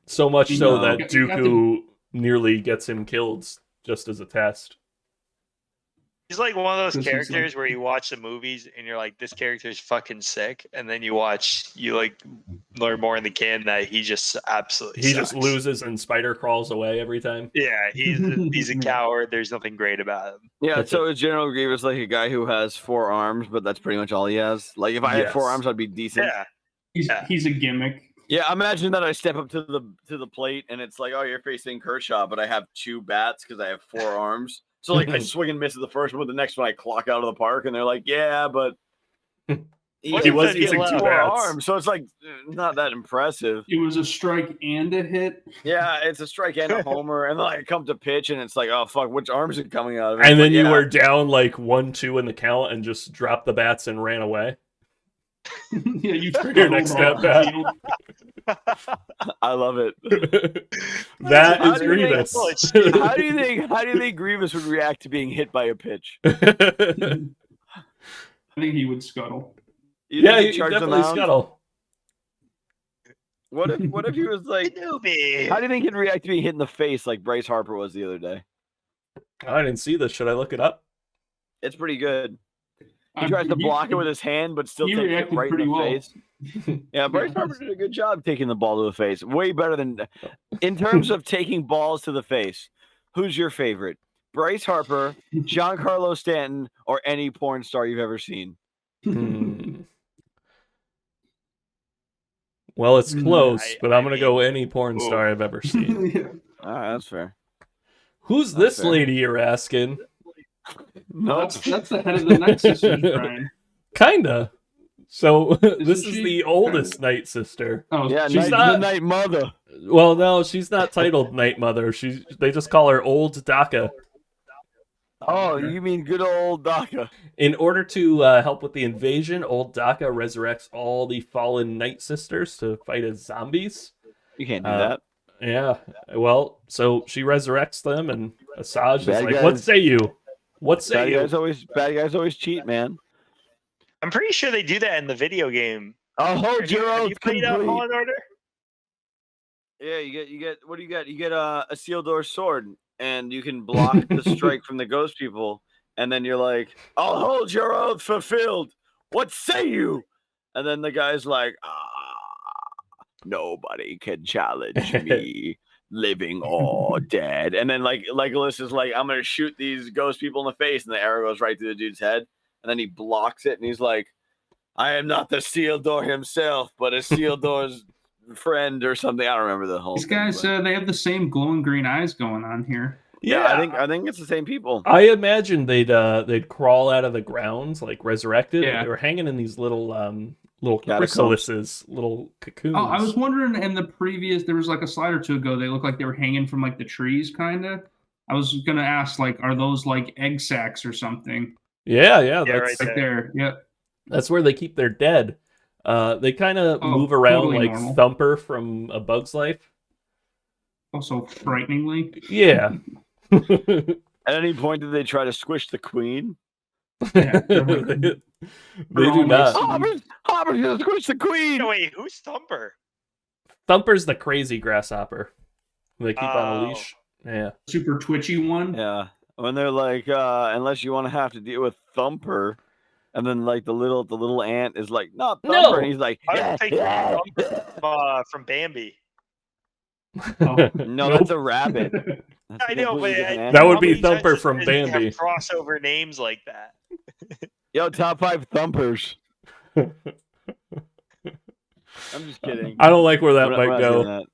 So much so that Dooku nearly gets him killed just as a test. He's like one of those characters where you watch the movies and you're like, this character is fucking sick, and then you like learn more in the canon that he just absolutely sucks. Just loses and spider crawls away every time. Yeah, he's a coward. There's nothing great about him. Yeah, so is General Grievous like a guy who has 4 arms, but that's pretty much all he has? Like if I had 4 arms, I'd be decent. Yeah, he's a gimmick. Yeah, imagine that I step up to the plate and it's like, oh, you're facing Kershaw, but I have 2 bats because I have 4 arms. So like I swing and miss at the first one, but the next one I clock out of the park, and they're like, "Yeah, but he was using 2 bats. Arms, so it's like not that impressive." It was a strike and a hit. Yeah, it's a strike and a homer, and then I come to pitch, and it's like, "Oh fuck, which arms are coming out of it?" And then you were down like 1-2 in the count, and just dropped the bats and ran away. Yeah, you for your next step back. I love it. That is Grievous. How do you think Grievous would react to being hit by a pitch? I think he would scuttle. He definitely scuttle. What if he was like, how do you think he'd react to being hit in the face like Bryce Harper was the other day? I didn't see this. Should I look it up? It's pretty good. He tries to block it with his hand, but still takes it right in the face. Yeah, Bryce Harper did a good job taking the ball to the face. Way better than... In terms of taking balls to the face, who's your favorite? Bryce Harper, Giancarlo Stanton, or any porn star you've ever seen? Well, it's close, but I'm going to go any porn star I've ever seen. All right, that's fair. Who's this lady you're asking? No, that's the head of the Night Sisters, Brian. Kinda. So this is the oldest Night Sister. Oh, yeah, she's not the Night Mother. Well, no, she's not titled Night Mother. They just call her Old Daka. Oh, you mean good old Daka? In order to help with the invasion, Old Daka resurrects all the fallen Night Sisters to fight as zombies. You can't do that. Yeah. Well, so she resurrects them, and Asajj is like, "What say you? What say you?" Bad guys always cheat, man. I'm pretty sure they do that in the video game. I'll hold your oath. You played Law and Order? Yeah, you get what do you get? You get a Isildur sword, and you can block the strike from the ghost people. And then you're like, "I'll hold your oath fulfilled. What say you?" And then the guy's like, "Nobody can challenge me, living or dead." And then like Legolas is like, "I'm gonna shoot these ghost people in the face," and the arrow goes right through the dude's head. And then he blocks it, and he's like, "I am not the Isildur himself, but Isildur's friend or something." I don't remember the whole. These guys, they have the same glowing green eyes going on here. Yeah, I think it's the same people. I imagine they'd crawl out of the ground like resurrected. Yeah. They were hanging in these little chrysalises, little cocoons. Oh, I was wondering in the previous, there was like a slide or two ago, they looked like they were hanging from like the trees, kind of. I was gonna ask, like, are those like egg sacs or something? Yeah, that's right there. Yeah, that's where they keep their dead. They kind of move around totally like normal. Thumper from A Bug's Life. Also, frighteningly. Yeah. At any point, did they try to squish the queen? Yeah, they do not. Hopper's gonna squish the queen. No, wait, who's Thumper? Thumper's the crazy grasshopper they keep on a leash. Yeah. Super twitchy one. Yeah. When they're like, unless you want to have to deal with Thumper, and then like the little ant is like, "Not Thumper," No. and he's like, I think Thumper from Bambi. Oh. No, that's a rabbit. That's I know, but that would be how many Thumper times from does Disney Bambi. have crossover names like that. Yo, top 5 Thumpers. I'm just kidding. I don't like where that might go.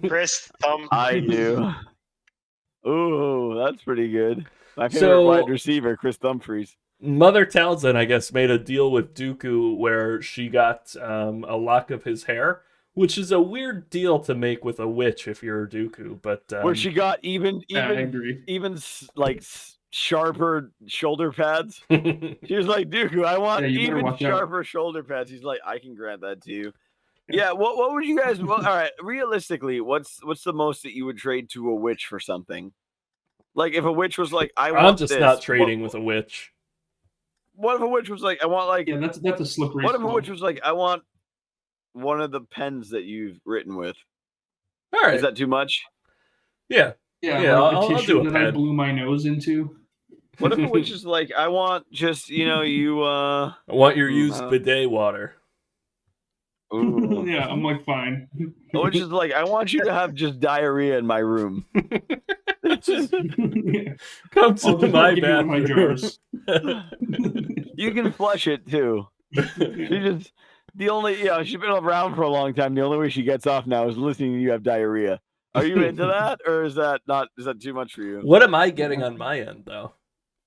Chris Thumper. I do. Ooh, that's pretty good. My favorite wide receiver, Chris Humphries. Mother Townsend, I guess, made a deal with Dooku where she got a lock of his hair, which is a weird deal to make with a witch if you're a Dooku. But where she got even like sharper shoulder pads. She was like, "Dooku, I want even sharper shoulder pads." He's like, "I can grant that to you." Yeah, what would you guys? Well, all right, realistically, what's the most that you would trade to a witch for something? Like if a witch was like, I'm just not trading with a witch. What if a witch was like, I want like that's a slippery. What if a witch was like, I want one of the pens that you've written with? All right, is that too much? Yeah, like I'll do a pen. that I blew my nose into. What if a witch is like, I want just I want your used bidet water. Ooh. Yeah, I'm like, fine. Which is like, I want you to have just diarrhea in my room. Come to my bathroom. jars. You can flush it too. She's been around for a long time. The only way she gets off now is listening to you have diarrhea. Are you into that, or is that too much for you? What am I getting on my end, though?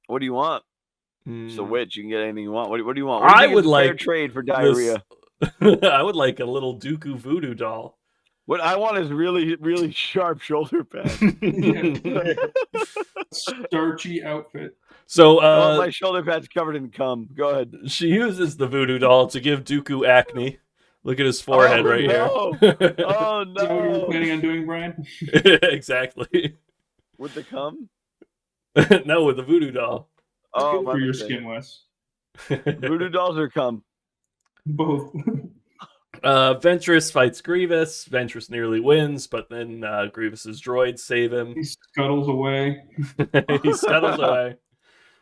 What do you want? It's a witch. You can get anything you want. What do you want? I would like fair trade for diarrhea. I would like a little Dooku voodoo doll. What I want is really, really sharp shoulder pads. Starchy outfit. So my shoulder pads covered in cum. Go ahead. She uses the voodoo doll to give Dooku acne. Look at his forehead right here. Oh no! Is that what you were planning on doing, Brian? Exactly. With the cum? No, with the voodoo doll. Oh, for your skin, Wes. Voodoo dolls or cum? Both. Ventress fights Grievous. Ventress nearly wins, but then Grievous's droids save him. He scuttles away. He scuttles away.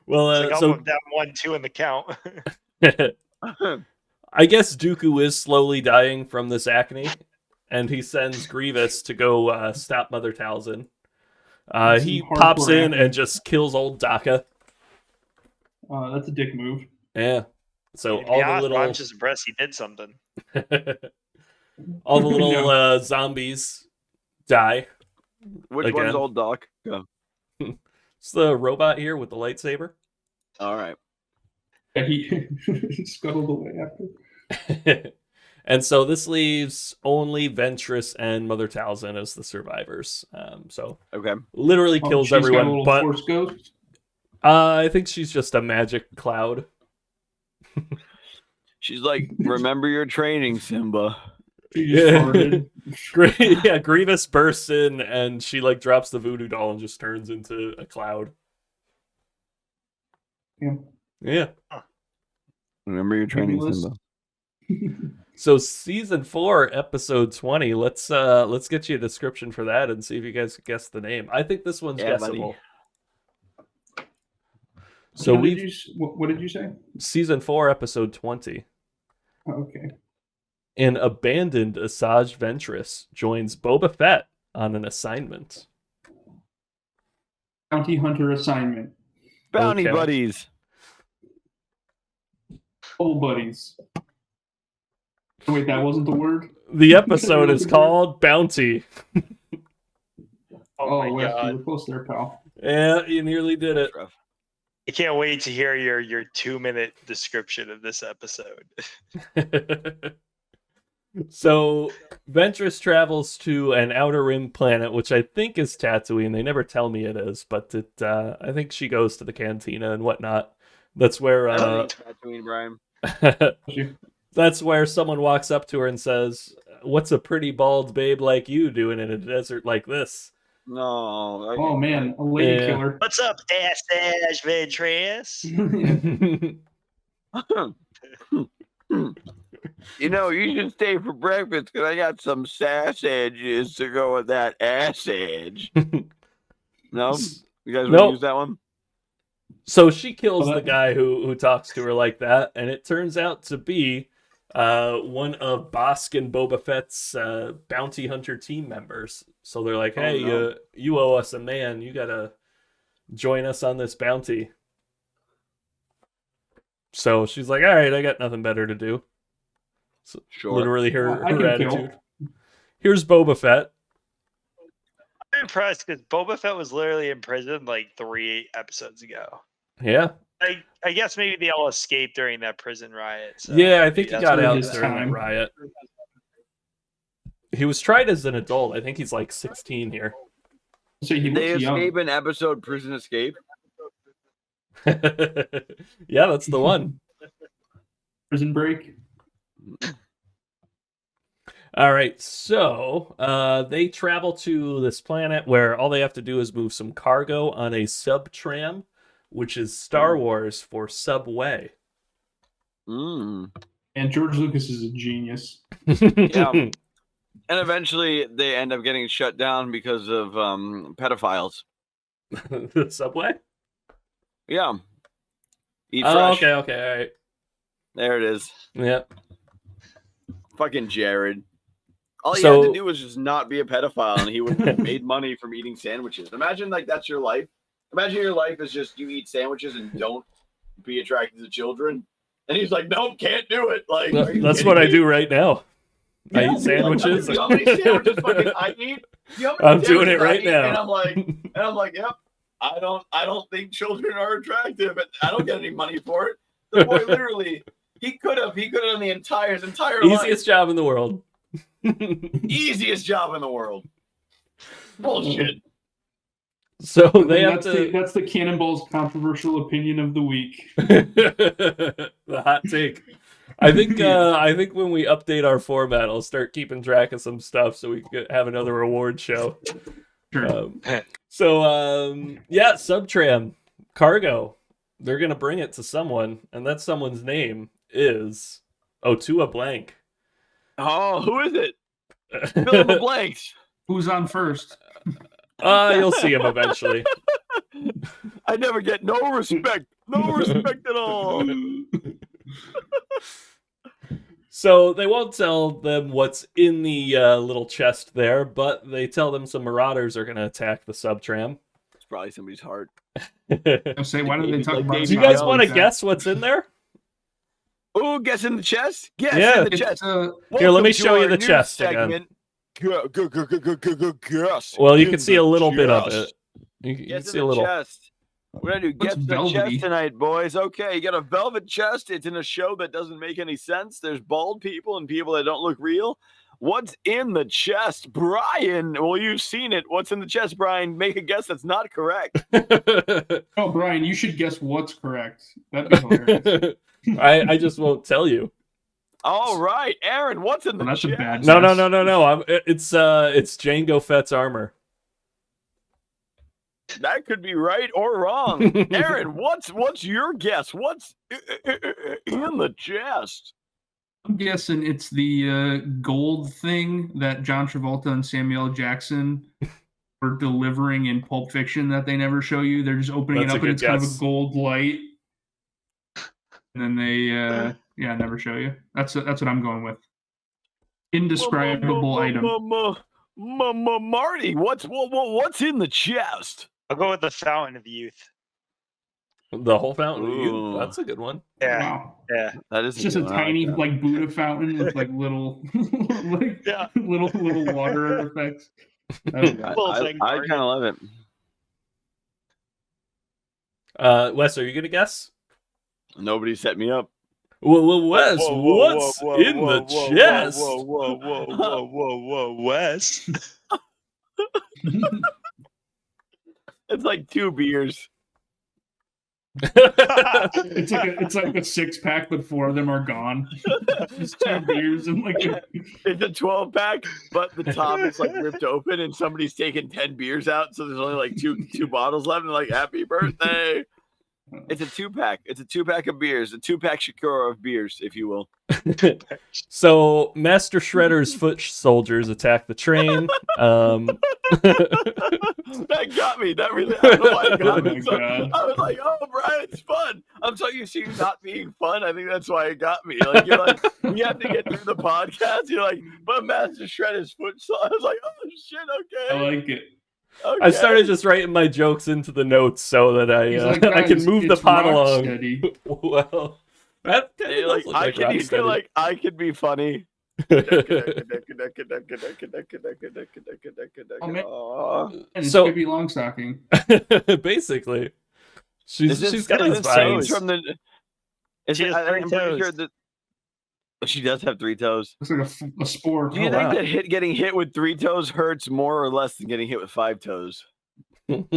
Well, so I'm down 1-2 in the count. I guess Dooku is slowly dying from this acne, and he sends Grievous to go stop Mother Talzin. He pops in and just kills old Daka. That's a dick move. Yeah. So all the little... I'm just impressed he did something. All the little zombies die. Which one's old Doc? Go. It's the robot here with the lightsaber. All right. Yeah, he scuttled away after. And so this leaves only Ventress and Mother Talzin as the survivors. So okay, literally kills everyone. But Force ghost? I think she's just a magic cloud. She's like, remember your training, Simba. Yeah. Yeah, Grievous bursts in and she like drops the voodoo doll and just turns into a cloud. Yeah. Remember your training, Simba. So season 4, episode 20. Let's get you a description for that and see if you guys can guess the name. I think this one's guessable. Buddy. So what did you say? Season 4, episode 20. Okay. An abandoned Asajj Ventress joins Boba Fett on an assignment. Bounty hunter assignment. Bounty buddies. Old buddies. Oh, wait, that wasn't the word? The episode is called Bounty. Oh Wes, you were close there, pal. Yeah, you nearly did it. I can't wait to hear your 2-minute description of this episode. So, Ventress travels to an outer rim planet, which I think is Tatooine. They never tell me it is, but I think she goes to the cantina and whatnot. That's where Tatooine, Brian. That's where someone walks up to her and says, "What's a pretty bald babe like you doing in a desert like this?" No. Oh man, a lady killer. What's up, Asajj Ventress? You know, you should stay for breakfast because I got some sass edges to go with that ass edge. No? You guys want to use that one? So she kills the guy who talks to her like that, and it turns out to be one of Bosk and Boba Fett's bounty hunter team members. So they're like, hey, you owe us a man. You got to join us on this bounty. So she's like, all right, I got nothing better to do. So literally her attitude. Here's Boba Fett. I'm impressed because Boba Fett was literally in prison like 3 episodes ago. Yeah. I guess maybe they all escaped during that prison riot. So yeah, I think he got out during that riot. He was tried as an adult. I think he's like 16 here. So did they escape an episode Prison Escape? Yeah, that's the one. Prison Break. All right, so they travel to this planet where all they have to do is move some cargo on a sub-tram, which is Star Wars for Subway. And George Lucas is a genius. Yeah. And eventually they end up getting shut down because of pedophiles. The Subway? Yeah. Eat fresh. Okay, all right. There it is. Yep. Fucking Jared. All he had to do was just not be a pedophile, and he would have made money from eating sandwiches. Imagine like that's your life. Imagine your life is just you eat sandwiches and don't be attracted to children. And he's like, nope, can't do it. Like that's what I do right now. I eat sandwiches. You know how many sandwiches fucking I eat? You know I'm doing it right now. And I'm like, yep. I don't think children are attractive, and I don't get any money for it. The boy literally, he could have done his entire life. Easiest job in the world. Easiest job in the world. Bullshit. So they have that's the Cannonball's controversial opinion of the week. The hot take. I think when we update our format, I'll start keeping track of some stuff so we can have another reward show. Sure. Subtram cargo. They're gonna bring it to someone, and that someone's name is Otua Blank. Oh, who is it? Fill in the blanks. Who's on first? You'll see him eventually. I never get no respect at all. So they won't tell them what's in the little chest there, but they tell them some marauders are going to attack the subtram. It's probably somebody's heart. I say, why don't they talk about? Do you guys want to guess what's in there? Oh, guess in the chest? Guess in the chest. Here, let me show you the chest again. Well, you can see a little bit of it. You can see a little. Chest. We're gonna do guess the chest tonight, boys. Okay, you got a velvet chest. It's in a show that doesn't make any sense. There's bald people and people that don't look real. What's in the chest, Brian? Well, you've seen it. What's in the chest, Brian? Make a guess that's not correct. Oh, Brian, you should guess what's correct. That'd be hilarious. I just won't tell you. All right, Aaron, what's in the chest? That's a bad No. It's Jango Fett's armor. That could be right or wrong. Aaron, what's your guess? What's in the chest? I'm guessing it's the gold thing that John Travolta and Samuel L. Jackson were delivering in Pulp Fiction that they never show you. They're just opening it up and it's kind of a gold light. And then they never show you. That's what I'm going with. Indescribable item. Marty, what's in the chest? I'll go with the Fountain of Youth. The whole Fountain of Youth. That's a good one. Yeah. Wow. Yeah. That is just a tiny like Buddha fountain with like little little water effects. I kind of love it. Wes, are you gonna guess? Nobody set me up. Well, Wes, what's in the chest? Whoa, Wes. It's like 2 beers. It's like a 6-pack, but 4 of them are gone. Just 2 beers and like it's a 12-pack, but the top is like ripped open, and somebody's taken 10 beers out, so there's only like two bottles left, and like happy birthday. It's a 2-pack. It's a 2-pack of beers, a 2-pack Shakura of beers, if you will. So, Master Shredder's foot soldiers attack the train. That got me. That really, I don't know why it got me. So I was like, "Oh, Brian, it's fun." I'm so used to you not being fun. I think that's why it got me. Like you're like, we have to get through the podcast. You're like, but Master Shredder's foot. So I was like, "Oh shit, okay." I like it. Okay. I started just writing my jokes into the notes so that I can move the pot along. Well, that like, I could be funny. And So could be long stocking. Basically, she's got these vines from the. I'm pretty sure that she does have 3 toes. It's like a spore. Do you think that getting hit with 3 toes hurts more or less than getting hit with 5 toes? But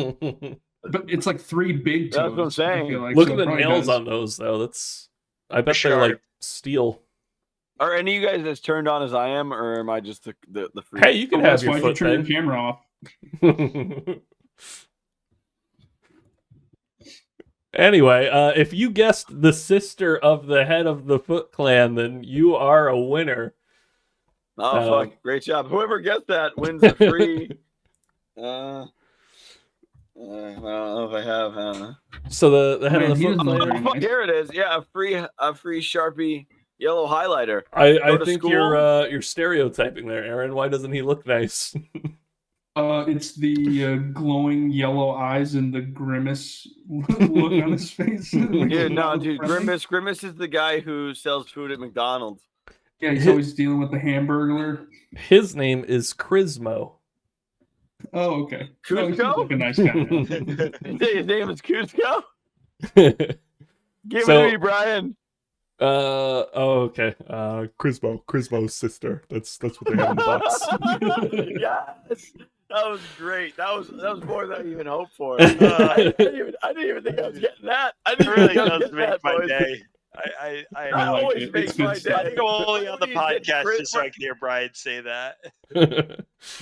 it's like 3 big toes. That's what I'm saying. Like. Look at the nails on those, though. I bet they're like steel. Are any of you guys as turned on as I am, or am I just the freak? Hey, you can have your foot. Turn your camera off. Anyway, if you guessed the sister of the head of the Foot Clan, then you are a winner. Oh, fuck. Great job. Whoever gets that wins a free... I don't know if I have... So the head of the Foot Clan... Here it is. Yeah, a free Sharpie yellow highlighter. I think you're stereotyping there, Aaron. Why doesn't he look nice? It's the glowing yellow eyes and the grimace look on his face. Yeah, no, dude. Grimace is the guy who sells food at McDonald's. Yeah, he's always dealing with the Hamburglar. His name is Crismo. Oh, okay. Cusco? Oh, like a nice guy. His name is Cusco? Give it to me, Brian. Okay. Crismo's sister. That's what they have in the box. Yes. That was great. That was more than I even hoped for. I didn't even think I was getting that. I didn't really think I was does getting make that, my boys. day. I like always it. makes my day. I think I'm only on the When you said podcast just so I can hear Brian say that.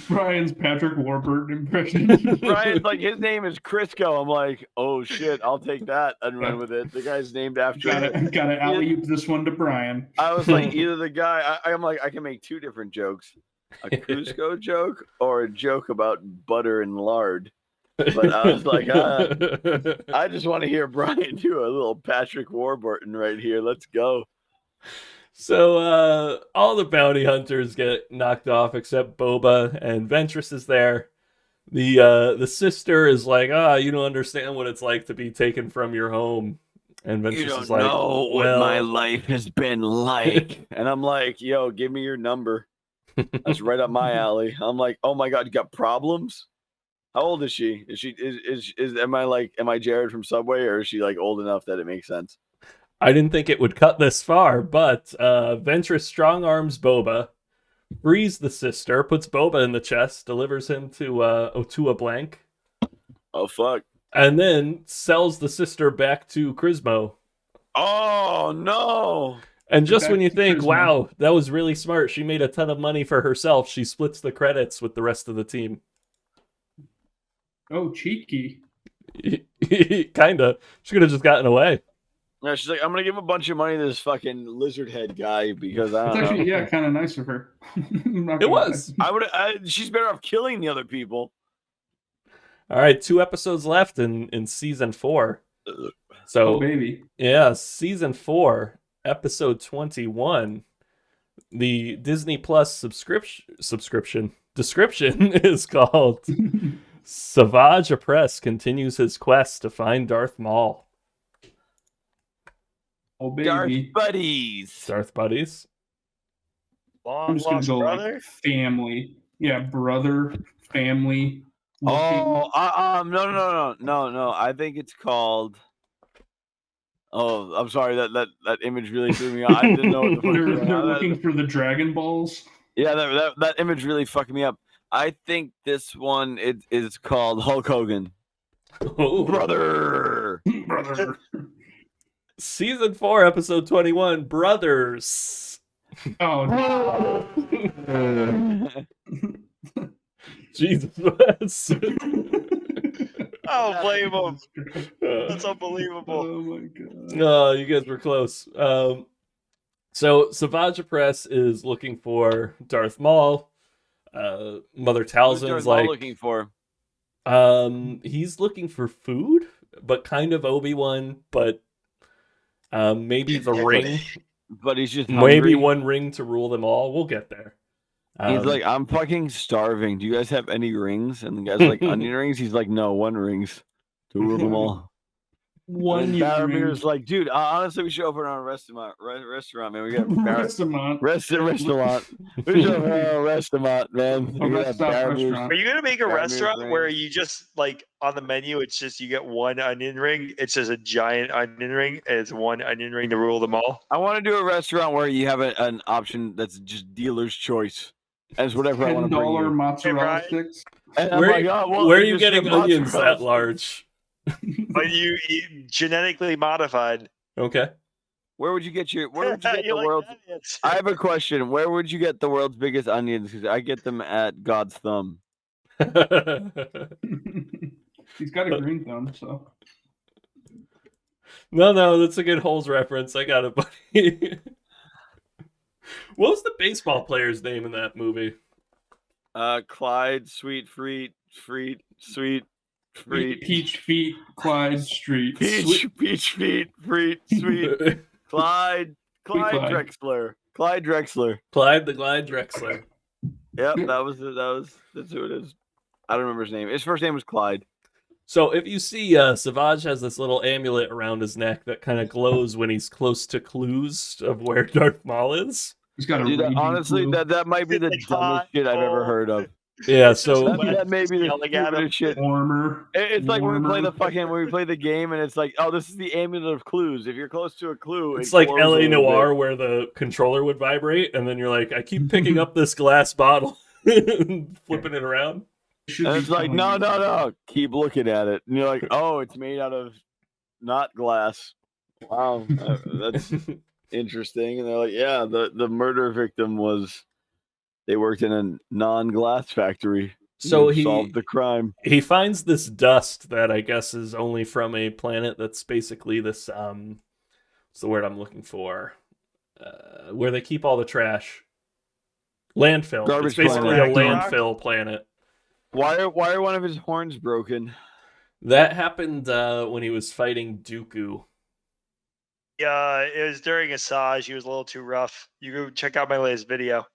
Brian's Patrick Warburton impression. Brian's like, his name is Crisco. I'm like, oh shit, I'll take that and run with it. The guy's named after Gotta alley-oop this one to Brian. I was like, either the guy, I'm like, I can make two different jokes. A Cusco joke or a joke about butter and lard. But I was like, I just want to hear Brian do a little Patrick Warburton right here. Let's go. So all the bounty hunters get knocked off except Boba, and Ventress is there. The sister is like, you don't understand what it's like to be taken from your home. And Ventress you don't is like, know what my life has been like. And I'm like, yo, give me your number. That's right up my alley. I'm like, oh my god, you got problems? How old is she? Am I Jared from Subway, or is she like old enough that it makes sense? I didn't think it would cut this far, but Ventress strong arms Boba, frees the sister, puts Boba in the chest, delivers him to a blank. Oh fuck! And then sells the sister back to Crismo. Oh no! And just when you think, wow, that was really smart, she made a ton of money for herself, she splits the credits with the rest of the team. Oh, cheeky. Kinda. She could have just gotten away. Yeah, she's like, I'm gonna give a bunch of money to this fucking lizard head guy because I don't It's actually, know. kind of nice of her. It was. She's better off killing the other people. All right, 2 episodes left in season 4. So, baby. Yeah, season 4, episode 21. The Disney Plus description is called Savage Opress continues his quest to find Darth Maul. Oh, baby. Darth buddies. I'm just going to go brother? Like family. Yeah, brother, family. No. I think it's called... Oh, I'm sorry. That image really threw me off. I didn't know what the fuck they're looking for the Dragon Balls. Yeah, that image really fucked me up. I think this one is called Hulk Hogan. Oh, brother. Season 4, episode 21, Brothers. Oh no. Jesus. Oh, blame him. That's unbelievable. Oh my god. Oh, you guys were close. So Savage Opress is looking for Darth Maul. Mother Talzin's like looking for. He's looking for food, but kind of Obi-Wan, but maybe the ring. But he's just hungry. Maybe one ring to rule them all. We'll get there. He's like, I'm fucking starving. Do you guys have any rings? And the guy's like, onion rings? He's like, no, 1 rings to rule them all. One Baramir's like, dude, honestly, we should open our restaurant, man. We got restaurant. We should open our restaurant, man. Are you gonna make a restaurant where you just like on the menu? It's just you get 1 onion ring. It's just a giant onion ring. And it's 1 onion ring to rule them all. I want to do a restaurant where you have an option that's just dealer's choice. As whatever I want to bring you. $10 mozzarella sticks. Where are you getting onions that large? But you eat genetically modified. Okay. Where would you get the world's? I have a question. Where would you get the world's biggest onions? Because I get them at God's thumb. He's got a green thumb, so. No, that's a good Holes reference. I got it, buddy. What was the baseball player's name in that movie? Clyde Sweet Freet. Peach Feet, Clyde Street. Peach Feet, Freet, Sweet. Clyde Drexler. Clyde Drexler. Clyde the Glide Drexler. Yep, that's who it is. I don't remember his name. His first name was Clyde. So if you see Savage has this little amulet around his neck that kind of glows when he's close to clues of where Darth Maul is. He's got a honestly, that might be the dumbest shit I've ever heard of. Yeah, so that may be the stupidest shit. It's like when we play the game and it's like, oh, this is the amulet of clues. If you're close to a clue, it's like LA Noire where the controller would vibrate, and then you're like, I keep picking up this glass bottle, flipping it around. And it's like, no, keep looking at it, and you're like, oh, it's made out of not glass. Wow, that's interesting. And they're like, yeah, the murder victim they worked in a non-glass factory. So he solved the crime. He finds this dust that I guess is only from a planet that's basically this what's the word I'm looking for? Where they keep all the trash. Landfill. Garbage it's basically planet. a landfill planet. Why are one of his horns broken? That happened when he was fighting Dooku. Yeah, it was during Asajj. He was a little too rough. You go check out my latest video.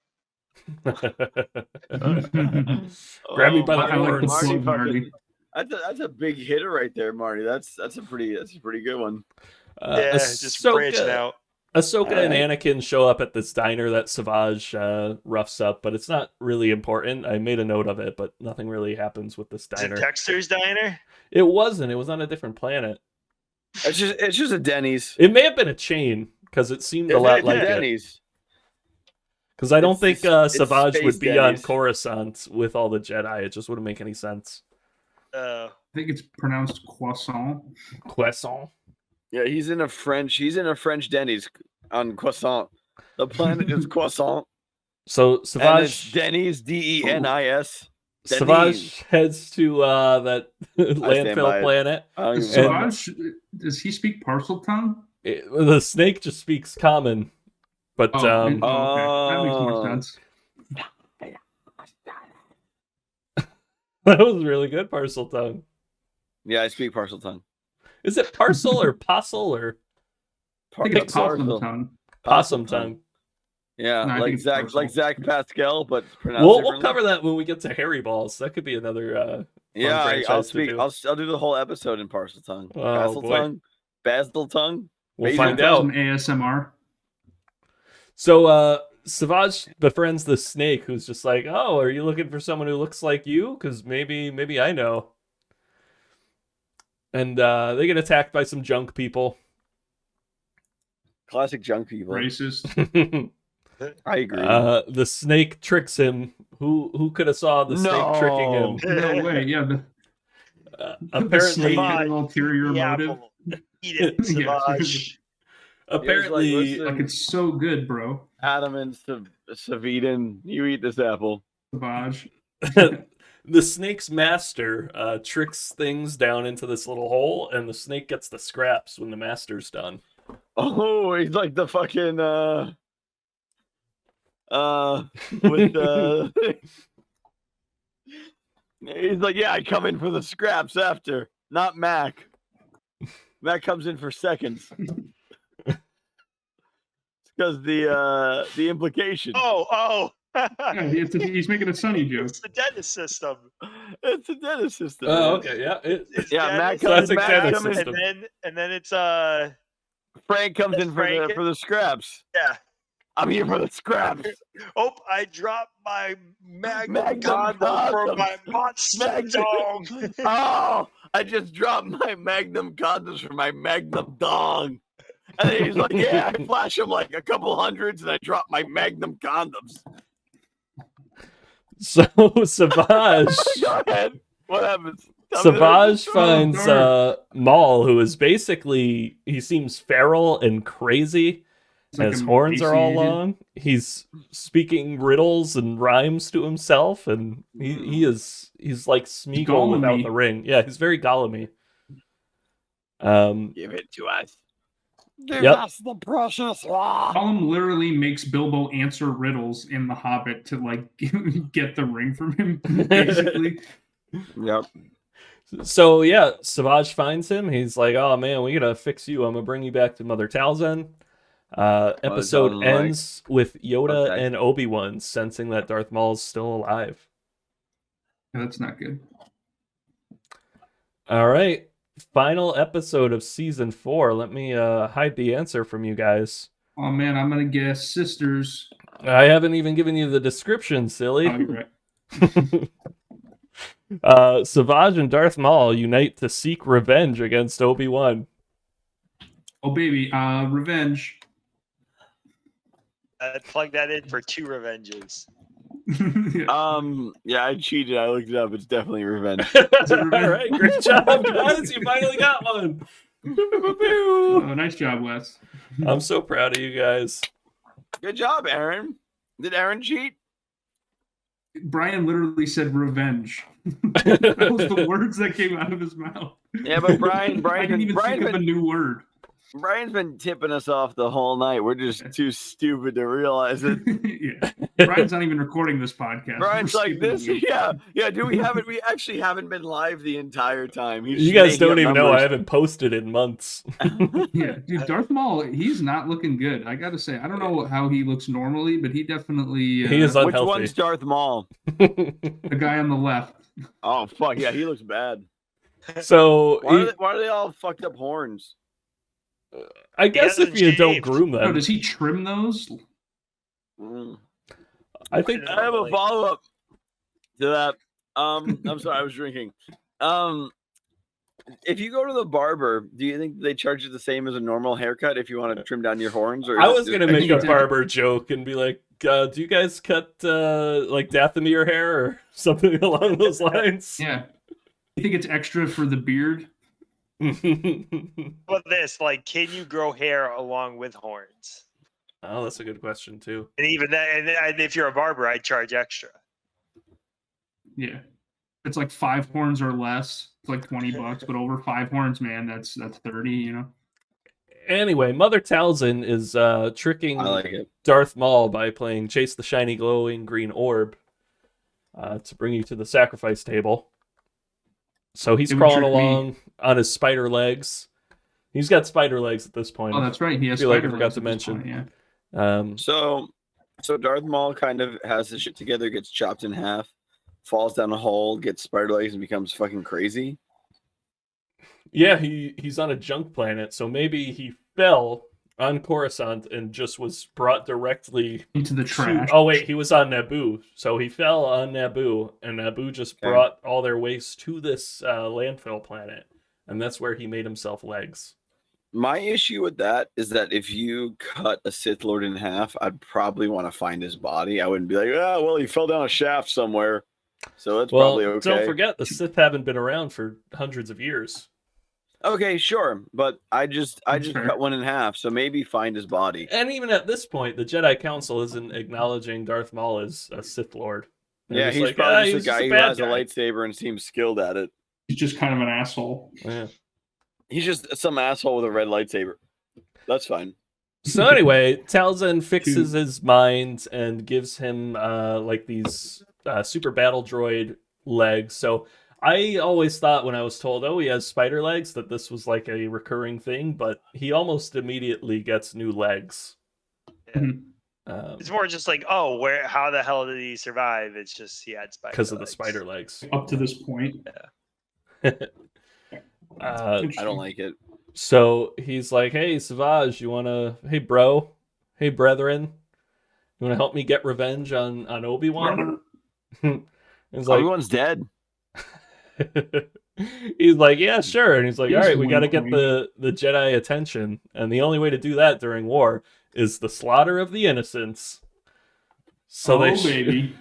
Grab me by the horns. Marty. That's a big hitter right there, Marty. That's a pretty good one. Just branching out. Ahsoka and Anakin show up at this diner that Savage roughs up, but it's not really important. I made a note of it, but nothing really happens with this diner. Is it Dexter's diner? It wasn't. It was on a different planet. It's just a Denny's. It may have been a chain because it seemed a lot like Denny's. Because I don't think Savage would be Denny's. on Coruscant with all the Jedi. It just wouldn't make any sense. I think it's pronounced croissant. Croissant. Yeah, he's in a French Denny's on Croissant. The planet is Croissant. So Savage, and it's Denny's, Denis. Savage heads to that landfill planet. Savage, does he speak parcel tongue? The snake just speaks common, but okay. That makes more sense. That was really good, parcel tongue. Yeah, I speak parcel tongue. Is it parcel or possel or? I think it's possum tongue. Possum tongue. Yeah, no, like Zach Pascal, but pronounced we'll cover that when we get to Harry Balls. That could be another. I'll speak. I'll do the whole episode in parcel tongue. Parcel tongue, basil tongue. We'll find out. Some ASMR. So Savage befriends the snake, who's just like, "Oh, are you looking for someone who looks like you? Because maybe I know." And they get attacked by some junk people. Classic junk people. Racist. I agree. The snake tricks him. Who could have saw the snake tricking him? No way. Yeah. Apparently, an ulterior motive. Eat it, Savage. Apparently, like it's so good, bro. Adam and Saviden, you eat this apple. Savage. The snake's master tricks things down into this little hole, and the snake gets the scraps when the master's done. Oh, he's like the fucking with he's like, yeah, I come in for the scraps after, not Mac. Mac comes in for seconds. It's because the implication. Oh. Yeah, he's making a Sunny joke. It's the dentist system. It's a dentist system. Oh, okay, yeah. It's Mac comes in, and then it's Frank comes in for the scraps. Yeah. I'm here for the scraps. Oh, I dropped my magnum condom for my monster dong. Oh, I just dropped my magnum condoms for my magnum dong. And then he's like, yeah, I flash him like a couple hundreds and I drop my magnum condoms. So Savage. Go ahead. What happens? Savage finds Maul, who is basically, he seems feral and crazy. Like his horns are all long. He's speaking riddles and rhymes to himself, and he's like Smeagol without the ring. Yeah, he's very Gollum-y. Give it to us. Give us the precious. Gollum literally makes Bilbo answer riddles in The Hobbit to like get the ring from him, basically. Yep. So yeah, Savage finds him. He's like, "Oh man, we gotta fix you. I'm gonna bring you back to Mother Talzin." Episode ends with Yoda and Obi-Wan sensing that Darth Maul's still alive. Yeah, that's not good. All right. Final episode of season 4. Let me hide the answer from you guys. Oh man, I'm gonna guess sisters. I haven't even given you the description, silly. Oh, you're right. Savage and Darth Maul unite to seek revenge against Obi-Wan. Oh, baby. Revenge. Plug that in for 2 revenges. Yeah, I cheated. I looked it up. It's definitely revenge. All right, great job, guys. You finally got one. Oh, nice job, Wes. I'm so proud of you guys. Good job, Aaron. Did Aaron cheat? Brian literally said revenge. That was the words that came out of his mouth. Yeah, but Brian I didn't even think of a new word. Brian's been tipping us off the whole night. We're just too stupid to realize it. Yeah. Brian's not even recording this podcast. Brian's like this. Yeah. Do we haven't? We actually haven't been live the entire time. You guys don't even know I haven't posted in months. Yeah, dude, Darth Maul, he's not looking good. I gotta say, I don't know how he looks normally, but he definitely he is unhealthy. Which one's Darth Maul? The guy on the left. Oh fuck yeah, he looks bad. So why are they all fucked up horns? I guess if you don't groom them. No, does he trim those? I think I have a follow up to that. I'm sorry, I was drinking. If you go to the barber, do you think they charge you the same as a normal haircut if you want to trim down your horns? Or I was gonna make a barber joke and be like, do you guys cut like Dathomir hair or something along those lines? Yeah. You think it's extra for the beard? But this, like, can you grow hair along with horns? Oh, that's a good question too. And even that, and if you're a barber, I charge extra. Yeah, it's like 5 horns or less. It's like $20, but over 5 horns, man, that's 30. You know. Anyway, Mother Talzin is tricking Darth Maul by playing Chase the Shiny Glowing Green Orb to bring you to the sacrifice table. So he's crawling along on his spider legs. He's got spider legs at this point. Oh, that's right. He has spider legs. I forgot forgot to mention. Point, yeah. So Darth Maul kind of has his shit together, gets chopped in half, falls down a hole, gets spider legs, and becomes fucking crazy. Yeah, he's on a junk planet, so maybe he fell on Coruscant and just was brought directly into the trash. Oh wait, he was on Naboo, so he fell on Naboo, and Naboo just brought all their waste to this landfill planet, and that's where he made himself legs. My issue with that is that if you cut a Sith Lord in half, I'd probably want to find his body. I wouldn't be like, well, he fell down a shaft somewhere, so that's probably okay. Don't forget, the Sith haven't been around for hundreds of years. Okay, sure, but I just cut one in half, so maybe find his body. And even at this point, the Jedi Council isn't acknowledging Darth Maul as a Sith Lord. They're he's like, probably just a guy who has a lightsaber and seems skilled at it. He's just kind of an asshole. Yeah. He's just some asshole with a red lightsaber. That's fine. So anyway, Talzin fixes his mind and gives him like these super battle droid legs. So I always thought when I was told, oh, he has spider legs, that this was like a recurring thing, but he almost immediately gets new legs. Yeah. It's more just like, oh, how the hell did he survive? It's just he had spider legs. Because of the spider legs. Up to this point. Yeah. I don't like it. So he's like, hey, Savage, hey, bro, hey, brethren, you want to help me get revenge on Obi-Wan? Obi-Wan's dead. He's like, yeah, sure. And he's like, all right, we got to get the Jedi attention. And the only way to do that during war is the slaughter of the innocents. So baby.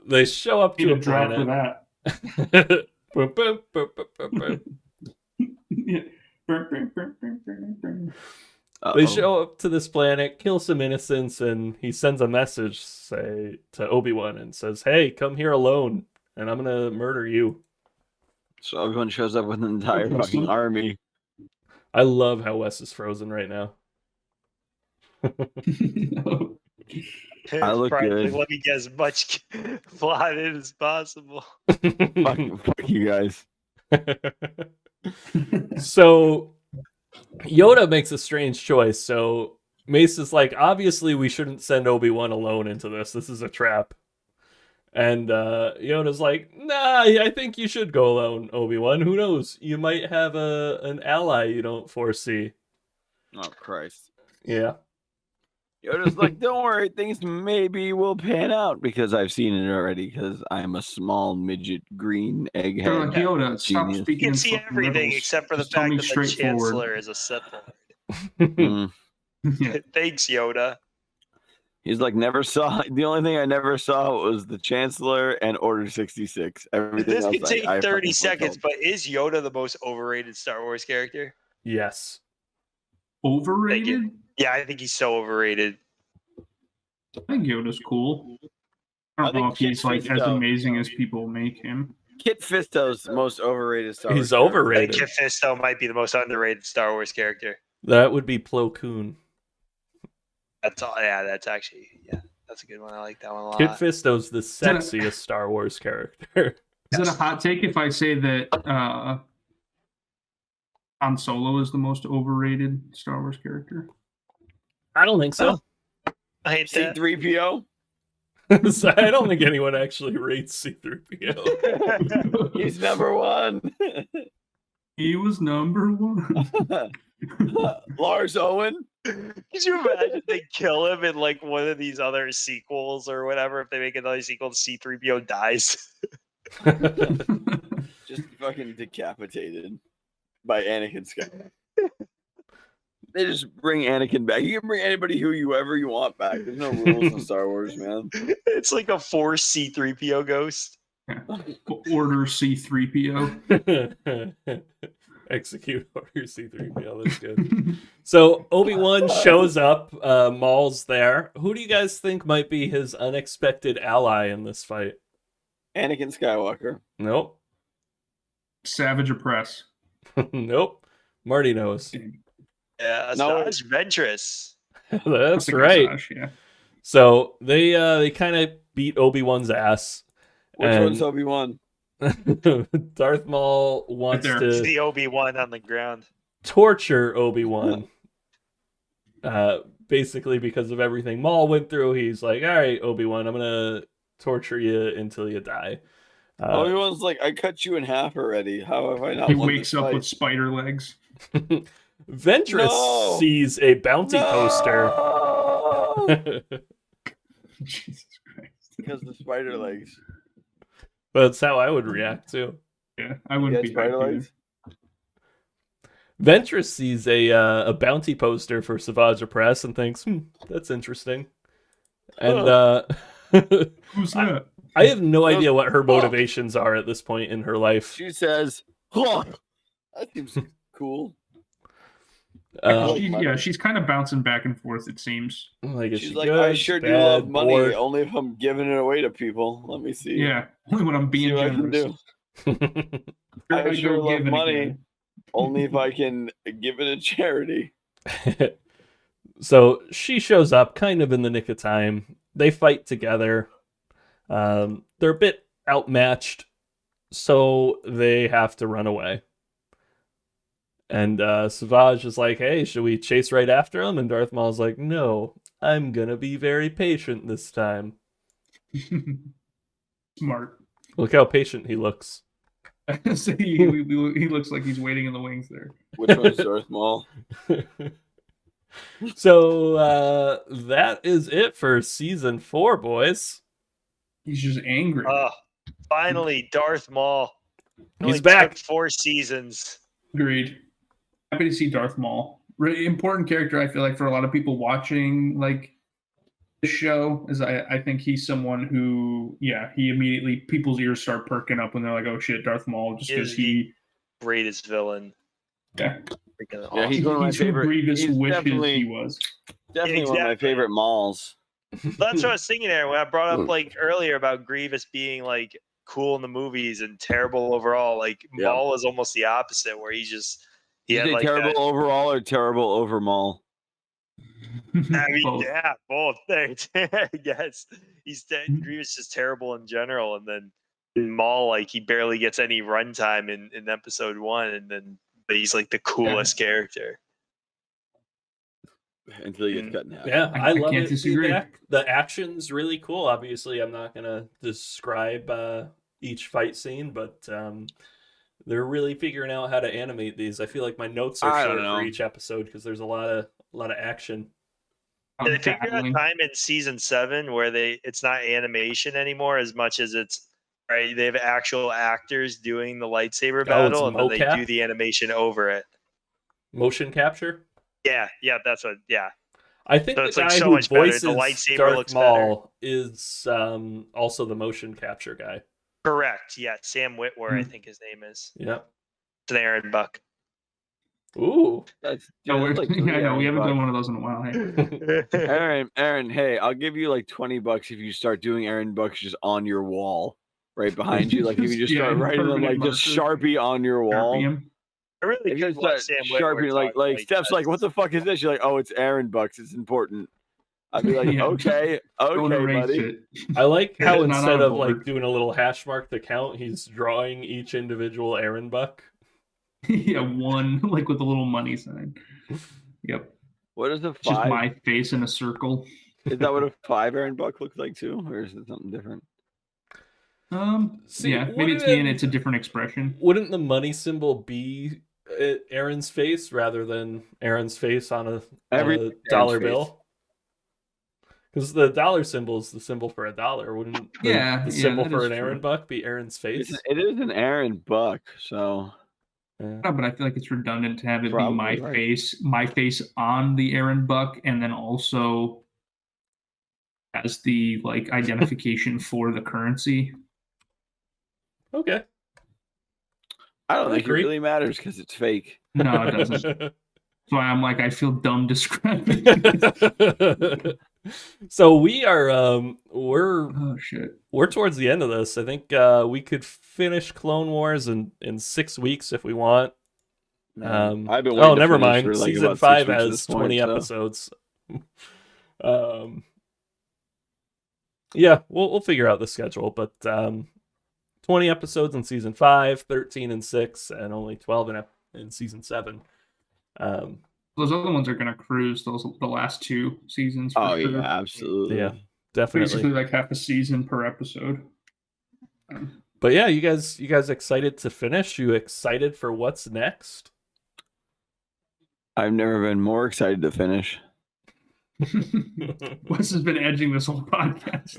They show up to a planet. For that. Boom, boom, boom, boom, boom, boom. They show up to this planet, kill some innocents, and he sends a message to Obi-Wan and says, hey, come here alone, and I'm going to murder you. So Obi-Wan shows up with an entire fucking army. I love how Wes is frozen right now. I look good. Let me get as much plot in as possible. Fuck you guys. So Yoda makes a strange choice. So Mace is like, obviously we shouldn't send Obi-Wan alone into this. This is a trap. And Yoda's like, nah, I think you should go alone, Obi-Wan. Who knows? You might have an ally you don't foresee. Oh, Christ. Yeah. Yoda's like, don't worry, things maybe will pan out because I've seen it already because I'm a small midget green egghead. They're like, Yoda, stop genius. speaking You in can see fucking everything riddles. except for the Just tell fact me that the straightforward. Chancellor is a Sith Lord. Mm. Yeah. Thanks, Yoda. He's like, never saw. The only thing I never saw was the Chancellor and Order 66. Everything This else can take I 30 fucking seconds, foretold. but is Yoda the most overrated Star Wars character? Yes. Overrated? Yeah, I think he's so overrated. I think Yoda's cool. I don't know if he's like as amazing as people make him. Kit Fisto's the most overrated Star Wars. He's overrated. Kit Fisto might be the most underrated Star Wars character. That would be Plo Koon. That's all. Yeah, that's actually that's a good one. I like that one a lot. Kit Fisto's the sexiest Star Wars character. Is it a hot take if I say that Han Solo is the most overrated Star Wars character? I don't think so. I hate that. C-3PO? So I don't think anyone actually rates C-3PO. He's number one. He was number one. Lars Owen? Could you imagine they kill him in like one of these other sequels or whatever? If they make another sequel, C-3PO dies. Just fucking decapitated by Anakin Skywalker. They just bring Anakin back. You can bring anybody whoever you want back. There's no rules in Star Wars, man. It's like a Force C-3PO ghost. Order C-3PO. Execute Order C-3PO. That's good. So Obi-Wan shows up. Maul's there. Who do you guys think might be his unexpected ally in this fight? Anakin Skywalker. Nope. Savage Opress. Nope. Marty knows. Yeah, Asajj Ventress. That's right. Asajj, yeah. So they kind of beat Obi-Wan's ass. Which one's Obi-Wan? Darth Maul wants to the Obi-Wan on the ground. Torture Obi-Wan. Basically because of everything Maul went through, he's like, all right, Obi-Wan, I'm gonna torture you until you die. Obi-Wan's like, I cut you in half already. How have I not? He wakes up with spider legs. Ventress sees a bounty poster. Jesus Christ. Because the spider legs. That's how I would react too. Yeah, I wouldn't be spider legs. Ventress sees a bounty poster for Savage Opress and thinks, that's interesting. And who's that? I have no idea what her motivations are at this point in her life. She says, that seems cool. She's kind of bouncing back and forth, it seems. Like, she's like, good, I sure do love money, only if I'm giving it away to people. Let me see. Yeah, only when I'm being generous. I sure love money, only if I can give it a charity. So she shows up kind of in the nick of time. They fight together. They're a bit outmatched, so they have to run away. And Savage is like, hey, should we chase right after him? And Darth Maul's like, no, I'm gonna be very patient this time. Smart. Look how patient he looks. So he looks like he's waiting in the wings there. Which one's Darth Maul? So that is it for season 4, boys. He's just angry. Finally, Darth Maul. He's back. Took 4 seasons. Agreed. Happy to see Darth Maul. Really important character, I feel like, for a lot of people watching like this show. Is I think he's someone who, he immediately people's ears start perking up when they're like, oh shit, Darth Maul, just because he greatest villain. Yeah. Yeah, he's one of my favorite. Grievous wishes he was. Definitely one of my favorite Mauls. That's what I was thinking there when I brought up like earlier about Grievous being like cool in the movies and terrible overall. Like Maul is almost the opposite, where he had like terrible overall or terrible over Maul. I mean, both. Yeah, both. Yes, Grievous just terrible in general, and then Maul, like he barely gets any runtime in episode 1, and then he's like the coolest character. Until you get cut in half. Yeah, I love can't it. disagree. The action's really cool. Obviously, I'm not gonna describe each fight scene, but they're really figuring out how to animate these. I feel like my notes are short for each episode because there's a lot of action. They figured out time in season 7 where it's not animation anymore as much as it's right. They have actual actors doing the lightsaber battle, and then they do the animation over it. Motion capture. Yeah, that's what. Yeah, I think so the guy who voices the lightsaber Darth looks Maul is also the motion capture guy. Correct. Yeah, Sam Witwer, I think his name is. Yeah, it's an Aaron Buck. Ooh, that's like I know we haven't done one of those in a while. Hey. Aaron, hey, I'll give you like $20 if you start doing Aaron Bucks just on your wall, right behind you. Like if you just start writing them like just Sharpie on your wall. I really if you start Sam Sharpie like Steph's like, what the fuck is this? You're like, oh, it's Aaron Bucks. It's important. I'd be like, okay, buddy. I like how instead of like doing a little hash mark to count, he's drawing each individual Aaron Buck. Yeah, one like with a little money sign. Yep. What is a 5? Just my face in a circle. Is that what a 5 Aaron Buck looks like too, or is it something different? Yeah, maybe it's me and it's a different expression. Wouldn't the money symbol be Aaron's face rather than Aaron's face on a dollar bill? Because the dollar symbol is the symbol for $1. Wouldn't the symbol for an Aaron Buck be Aaron's face? It is an Aaron Buck, so. No, but I feel like it's redundant to have it be my face on the Aaron Buck, and then also as the like identification for the currency. Okay. I don't think it really matters because it's fake. No, it doesn't. That's why I'm like, I feel dumb describing. So we are we're towards the end of this. I think we could finish Clone Wars in 6 weeks if we want. I've been never mind. Like Season 5 has 20 episodes. Yeah, we'll figure out the schedule, but 20 episodes in Season 5, 13 in 6, and only 12 in Season 7. Those other ones are going to cruise the last 2 seasons. Sure. Yeah, absolutely. Yeah, definitely. Basically like half a season per episode. But yeah, you guys excited to finish? You excited for what's next? I've never been more excited to finish. Wes has been edging this whole podcast.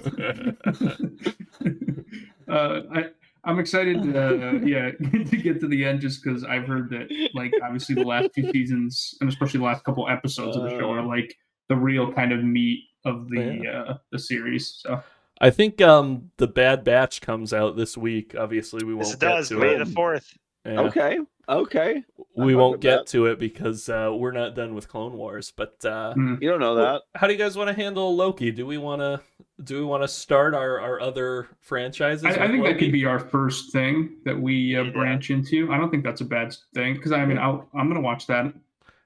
I'm excited to get to the end just because I've heard that like obviously the last 2 seasons and especially the last couple episodes of the show are like the real kind of meat of the series. So I think the Bad Batch comes out this week. Obviously we won't get to May it. the 4th. Yeah. Okay. We won't get to it because we're not done with Clone Wars. But you don't know that. How do you guys want to handle Loki? Do we want to start our other franchises? I think that could be our first thing that we branch into. I don't think that's a bad thing because I mean I'm gonna watch that.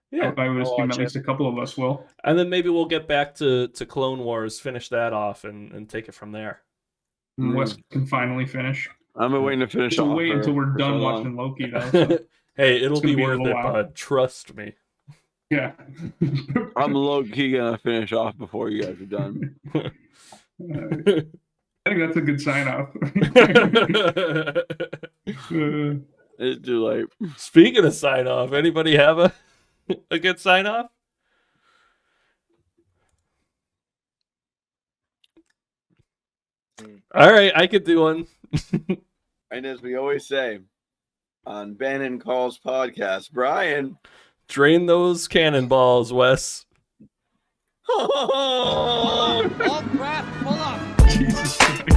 Yeah, I would assume at least a couple of us will. And then maybe we'll get back to Clone Wars, finish that off, and take it from there. Wes can finally finish. I'm waiting to finish. We'll wait until we're done watching Loki, though. So. Hey, it'll be worth it, bud. Trust me. Yeah. I'm low-key gonna finish off before you guys are done. I think that's a good sign-off. It's too late. Speaking of sign-off, anybody have a good sign-off? All right, I could do one. And as we always say on Bannon Calls podcast, Brian, drain those cannonballs, Wes. All crap, pull up. Jesus Christ.